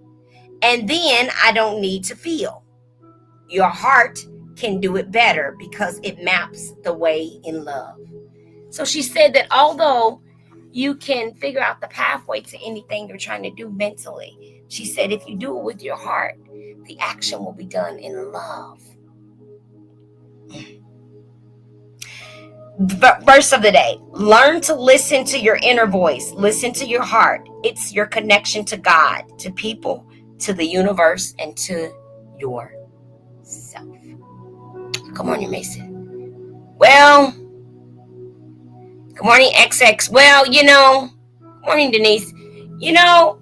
S1: And then I don't need to feel. Your heart can do it better because it maps the way in love. So she said that although you can figure out the pathway to anything you're trying to do mentally, she said if you do it with your heart, the action will be done in love. Verse of the day: learn to listen to your inner voice, listen to your heart. It's your connection to God, to people, to the universe, and to yourself. Good morning, Mason. Well, good morning, XX. Well, good morning, Denise. You know,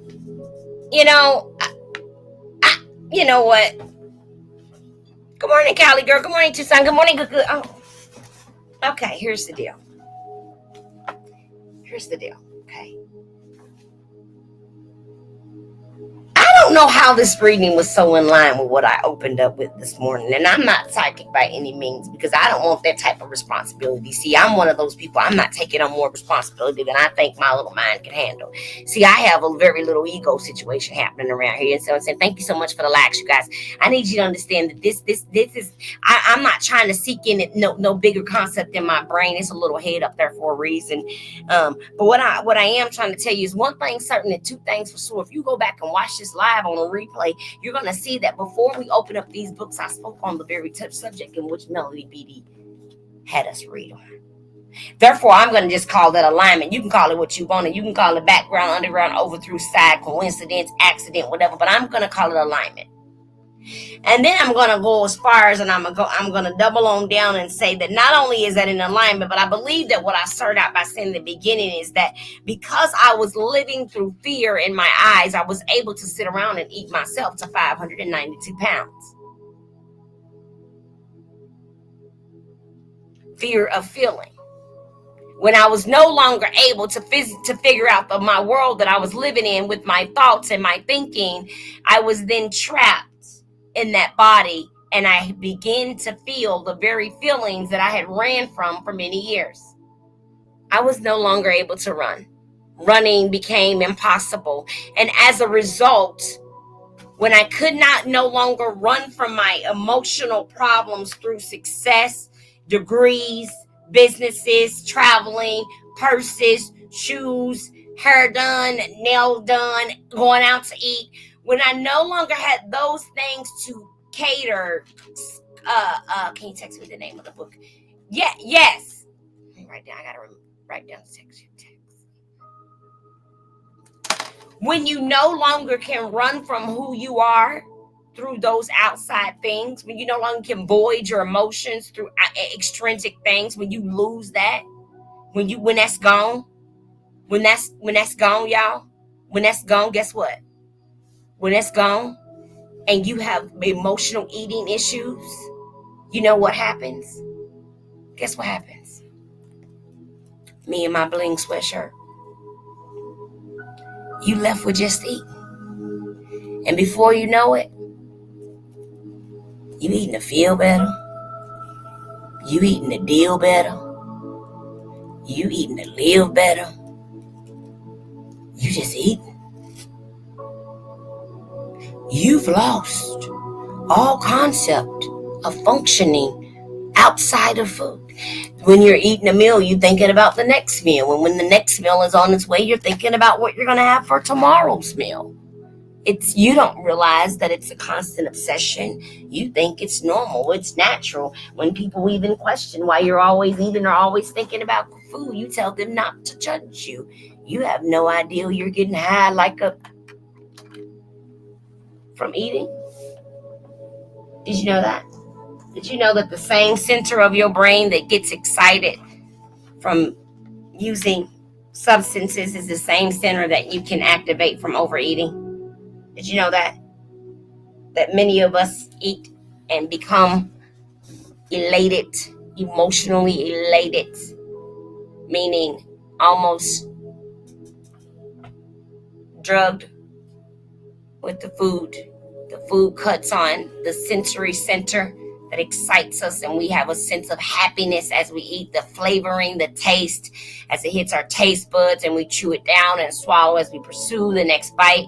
S1: you know what? Good morning, Callie girl. Good morning, Tucson. Good morning, good. Oh, okay. Here's the deal. Okay. I don't know how this reading was so in line with what I opened up with this morning. And I'm not psychic by any means because I don't want that type of responsibility. See, I'm one of those people. I'm not taking on more responsibility than I think my little mind can handle. See, I have a very little ego situation happening around here. And so I'm saying, thank you so much for the likes, you guys. I need you to understand that this is, I'm not trying to seek in it, no bigger concept in my brain. It's a little head up there for a reason. But what I am trying to tell you is one thing certain and two things for sure. If you go back and watch this live on a replay, you're going to see that before we open up these books, I spoke on the very touch subject in which Melody BD had us read on. Therefore, I'm going to just call that alignment. You can call it what you want, and you can call it background, underground, over, through, side, coincidence, accident, whatever, but I'm going to call it alignment. And then I'm going to go as far as, and I'm going to double on down and say that not only is that in alignment, but I believe that what I started out by saying in the beginning is that because I was living through fear in my eyes, I was able to sit around and eat myself to 592 pounds. Fear of feeling. When I was no longer able to figure out my world that I was living in with my thoughts and my thinking, I was then trapped in that body, and I began to feel the very feelings that I had ran from for many years. I was no longer able to run. Running became impossible. And as a result, when I could no longer run from my emotional problems through success, degrees, businesses, traveling, purses, shoes, hair done, nail done, going out to eat, when I no longer had those things to cater, can you text me the name of the book? Yeah, yes. Write down. I gotta write down the text. When you no longer can run from who you are through those outside things, when you no longer can void your emotions through extrinsic things, when you lose that, when that's gone, when that's gone, y'all, when that's gone, guess what? When that's gone, and you have emotional eating issues, you know what happens? Guess what happens? Me and my bling sweatshirt. You left with just eating. And before you know it, you eating to feel better. You eating to deal better. You eating to live better. You just eating. You've lost all concept of functioning outside of food. When you're eating a meal, you're thinking about the next meal. And when the next meal is on its way, you're thinking about what you're going to have for tomorrow's meal. You don't realize that it's a constant obsession. You think it's normal. It's natural. When people even question why you're always eating or always thinking about food, you tell them not to judge you. You have no idea you're getting high from eating. Did you know that? Did you know that the same center of your brain that gets excited from using substances is the same center that you can activate from overeating? Did you know that? That many of us eat and become elated, emotionally elated, meaning almost drugged with the food. The food cuts on the sensory center that excites us, and we have a sense of happiness as we eat. The flavoring, the taste, as it hits our taste buds, and we chew it down and swallow as we pursue the next bite.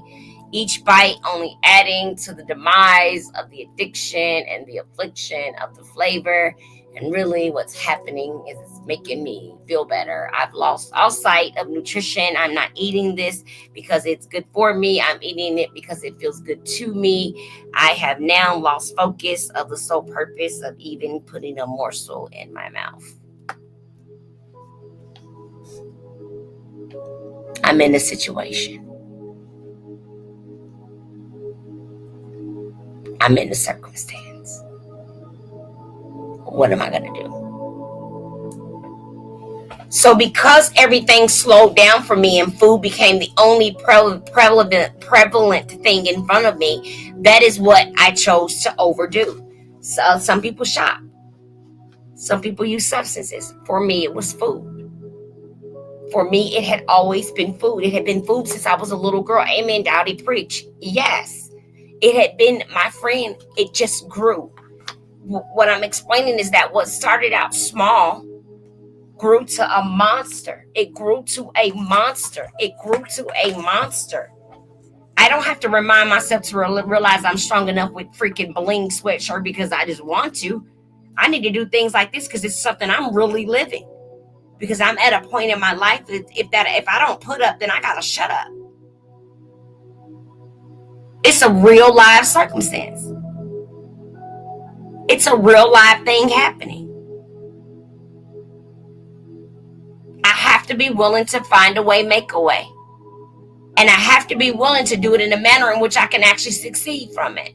S1: Each bite only adding to the demise of the addiction and the affliction of the flavor. And really, what's happening is it's making me feel better. I've lost all sight of nutrition. I'm not eating this because it's good for me. I'm eating it because it feels good to me. I have now lost focus of the sole purpose of even putting a morsel in my mouth. I'm in a situation. I'm in a circumstance. What am I going to do? So because everything slowed down for me and food became the only prevalent thing in front of me, that is what I chose to overdo. So some people shop. Some people use substances. For me, it was food. For me, it had always been food. It had been food since I was a little girl. Amen, Dowdy, preach. Yes. It had been, my friend, it just grew. What I'm explaining is that what started out small grew to a monster. It grew to a monster. It grew to a monster. I don't have to remind myself to realize I'm strong enough with freaking bling sweatshirt because I just want to. I need to do things like this because it's something I'm really living. Because I'm at a point in my life if I don't put up, then I gotta shut up. It's a real life circumstance. It's a real life thing happening. I have to be willing to find a way, make a way. And I have to be willing to do it in a manner in which I can actually succeed from it.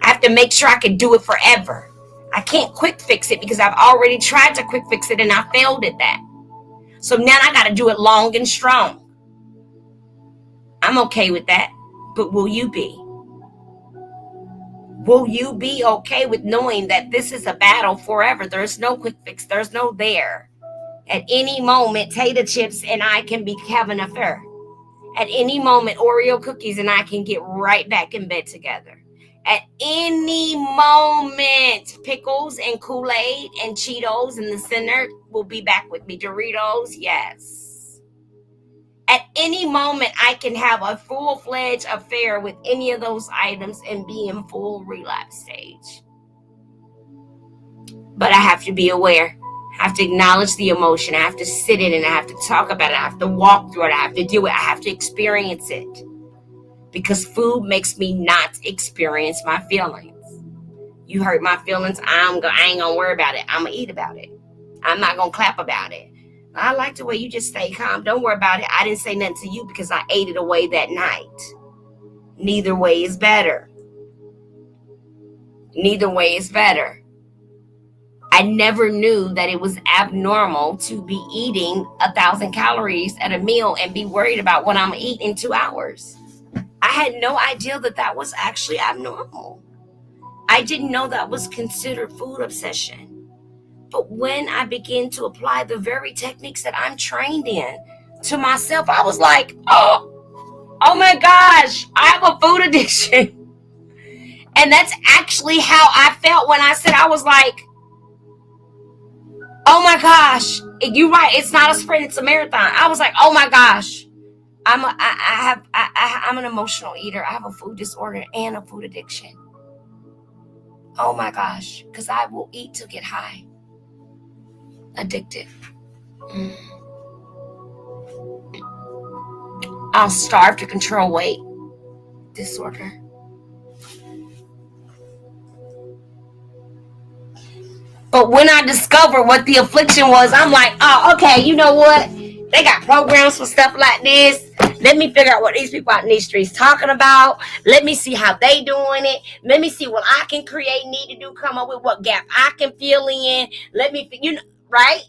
S1: I have to make sure I can do it forever. I can't quick fix it because I've already tried to quick fix it and I failed at that. So now I got to do it long and strong. I'm okay with that. But will you be? Will you be okay with knowing that this is a battle forever? There's no quick fix. There's no there. At any moment, tater chips and I can be having an affair. At any moment, Oreo cookies and I can get right back in bed together. At any moment, pickles and Kool-Aid and Cheetos in the center will be back with me. Doritos, yes. At any moment, I can have a full-fledged affair with any of those items and be in full relapse stage. But I have to be aware. I have to acknowledge the emotion. I have to sit in it. I have to talk about it. I have to walk through it. I have to do it. I have to experience it. Because food makes me not experience my feelings. You hurt my feelings, I ain't gonna worry about it. I'm gonna eat about it. I'm not gonna clap about it. I like the way you just stay calm. Don't worry about it. I didn't say nothing to you because I ate it away that night. Neither way is better. Neither way is better. I never knew that it was abnormal to be eating 1,000 calories at a meal and be worried about what I'm gonna eat in 2 hours. I had no idea that that was actually abnormal. I didn't know that was considered food obsession. But when I began to apply the very techniques that I'm trained in to myself, I was like, oh my gosh, I have a food addiction. And that's actually how I felt when I said, I was like, oh my gosh, you're right, it's not a sprint, it's a marathon. I was like, oh my gosh. I'm an emotional eater. I have a food disorder and a food addiction. Oh my gosh, because I will eat to get high. Addicted. I'll starve to control weight. Disorder. But when I discovered what the affliction was, I'm like, oh, okay, you know what? They got programs for stuff like this. Let me figure out what these people out in these streets talking about. Let me see how they doing it. Let me see what I can create, need to do, come up with what gap I can fill in. Let me, right?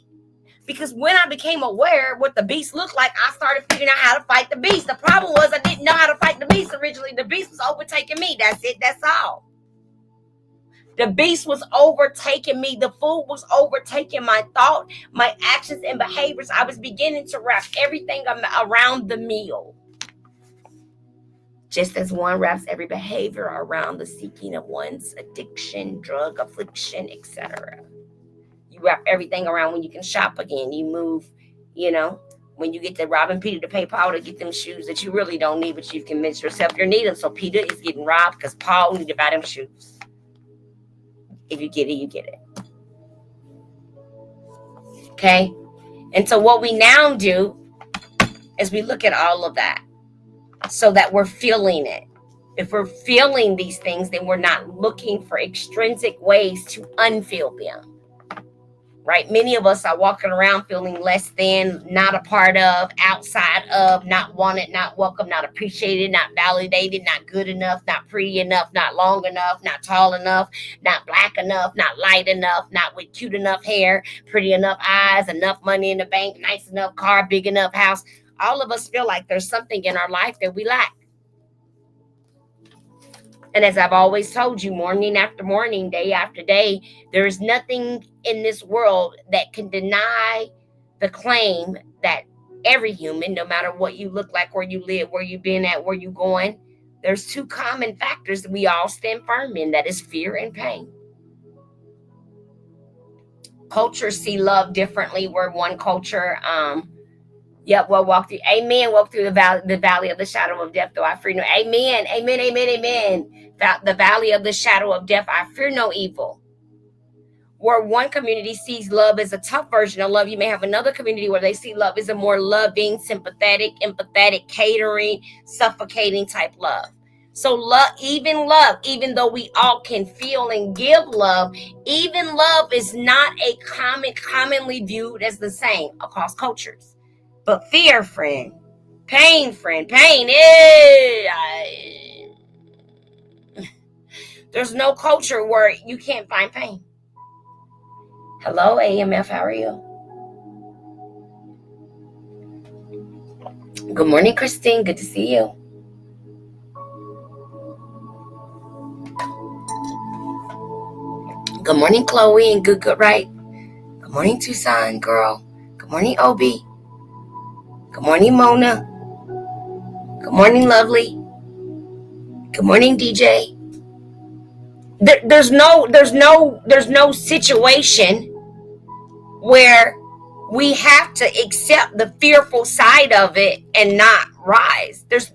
S1: Because when I became aware what the beast looked like, I started figuring out how to fight the beast. The problem was I didn't know how to fight the beast originally. The beast was overtaking me. That's it. That's all. The beast was overtaking me. The food was overtaking my thought, my actions, and behaviors. I was beginning to wrap everything around the meal. Just as one wraps every behavior around the seeking of one's addiction, drug affliction, etc. You wrap everything around when you can shop again. You move, when you get to robbing Peter to pay Paul to get them shoes that you really don't need, but you've convinced yourself you need them. So Peter is getting robbed because Paul needed to buy them shoes. If you get it, you get it. Okay? And so what we now do is we look at all of that so that we're feeling it. If we're feeling these things, then we're not looking for extrinsic ways to unfeel them. Right? Many of us are walking around feeling less than, not a part of, outside of, not wanted, not welcome, not appreciated, not validated, not good enough, not pretty enough, not long enough, not tall enough, not black enough, not light enough, not with cute enough hair, pretty enough eyes, enough money in the bank, nice enough car, big enough house. All of us feel like there's something in our life that we lack. And as I've always told you, morning after morning, day after day, there is nothing in this world that can deny the claim that every human, no matter what you look like, where you live, where you've been at, where you're going, there's two common factors that we all stand firm in, that is fear and pain. Cultures see love differently, where one culture, we'll walk through. Amen. Walk through the valley of the shadow of death, though I fear no. Amen. Amen. Amen. Amen. The valley of the shadow of death, I fear no evil. Where one community sees love as a tough version of love, you may have another community where they see love as a more loving, sympathetic, empathetic, catering, suffocating type love. So even though we all can feel and give love, even love is not a commonly viewed as the same across cultures. But fear, friend, pain, there's no culture where you can't find pain. Hello, AMF, how are you? Good morning, Christine, good to see you. Good morning, Chloe and Good Right. Good morning, Tucson, girl. Good morning, Obi. Good morning, Mona. Good morning, Lovely. Good morning, DJ. There's no situation where we have to accept the fearful side of it and not rise. There's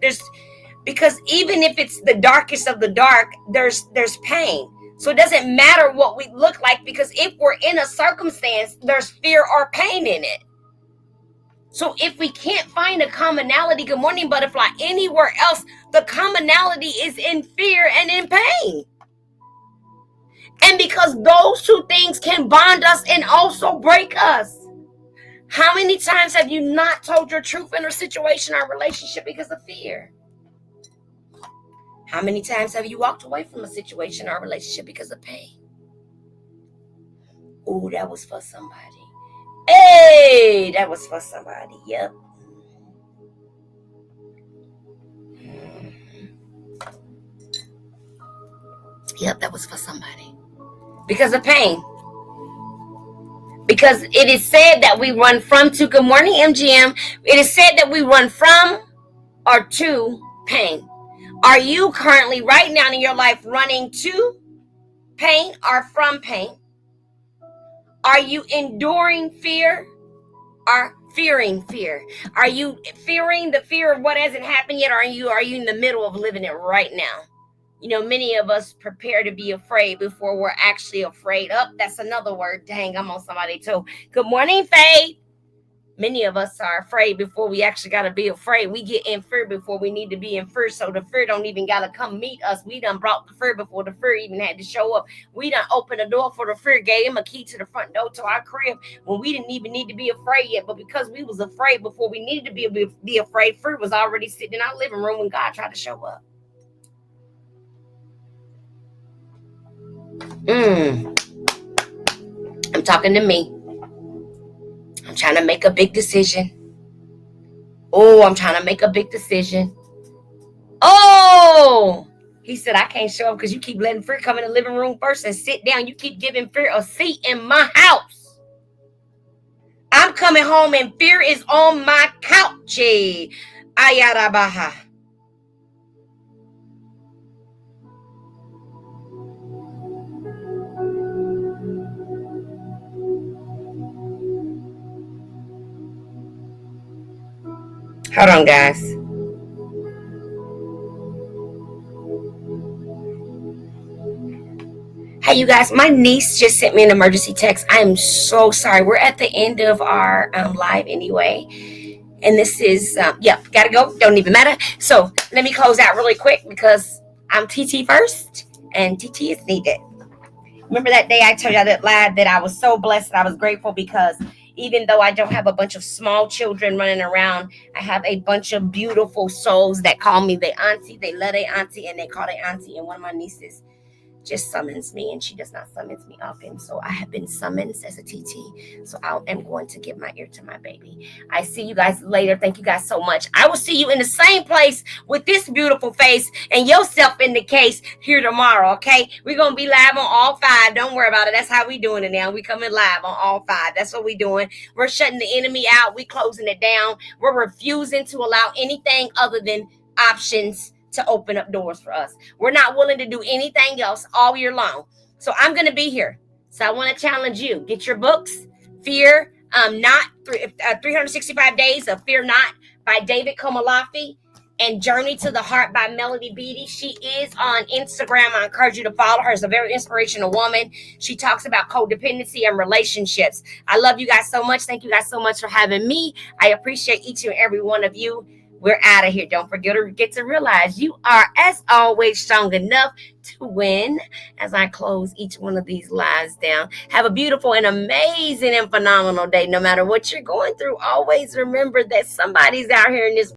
S1: because even if it's the darkest of the dark, there's pain. So it doesn't matter what we look like, because if we're in a circumstance, there's fear or pain in it. So if we can't find a commonality, good morning, butterfly, anywhere else, the commonality is in fear and in pain. And because those two things can bond us and also break us. How many times have you not told your truth in a situation or relationship because of fear? How many times have you walked away from a situation or relationship because of pain? Oh, that was for somebody. Hey, that was for somebody. Yep. Yep, that was for somebody. Because of pain. Because it is said that we run from to, good morning, MGM. It is said that we run from or to pain. Are you currently right now in your life running to pain or from pain? Are you enduring fear or fearing fear? Are you fearing the fear of what hasn't happened yet? Or are you in the middle of living it right now? You know, many of us prepare to be afraid before we're actually afraid. Oh, that's another word. Dang, I'm on somebody too. Good morning, Faith. Many of us are afraid before we actually got to be afraid. We get in fear before we need to be in fear. So the fear don't even got to come meet us. We done brought the fear before the fear even had to show up. We done opened the door for the fear, gave him a key to the front door to our crib when we didn't even need to be afraid yet. But because we was afraid before we needed to be afraid, fear was already sitting in our living room when God tried to show up. I'm talking to me. I'm trying to make a big decision. Oh, I'm trying to make a big decision. Oh, he said, I can't show up because you keep letting fear come in the living room first and sit down. You keep giving fear a seat in my house. I'm coming home and fear is on my couch. Ayarabaha. Hold on, guys. Hey, you guys, my niece just sent me an emergency text. I am so sorry. We're at the end of our live anyway. And this is, yep, gotta go. Don't even matter. So let me close out really quick because I'm TT first and TT is needed. Remember that day I told you that lied that I was so blessed, I was grateful because even though I don't have a bunch of small children running around, I have a bunch of beautiful souls that call me their auntie. They love their auntie and they call their auntie. And one of my nieces just summons me and she does not summons me up. And so I have been summoned as a TT. So I am going to give my ear to my baby. I see you guys later. Thank you guys so much. I will see you in the same place with this beautiful face and yourself in the case here tomorrow. Okay. We're going to be live on all five. Don't worry about it. That's how we doing it now. We coming live on all five. That's what we doing. We're shutting the enemy out. We closing it down. We're refusing to allow anything other than options to open up doors for us. We're not willing to do anything else all year long. So I'm going to be here. So I want to challenge you. Get your books. Fear Not 365 Days of Fear Not by David Komalafi and Journey to the Heart by Melody Beatty. She is on Instagram. I encourage you to follow her. She's a very inspirational woman. She talks about codependency and relationships. I love you guys so much. Thank you guys so much for having me. I appreciate each and every one of you. We're out of here. Don't forget to realize you are, as always, strong enough to win. As I close each one of these lives down, have a beautiful and amazing and phenomenal day. No matter what you're going through, always remember that somebody's out here in this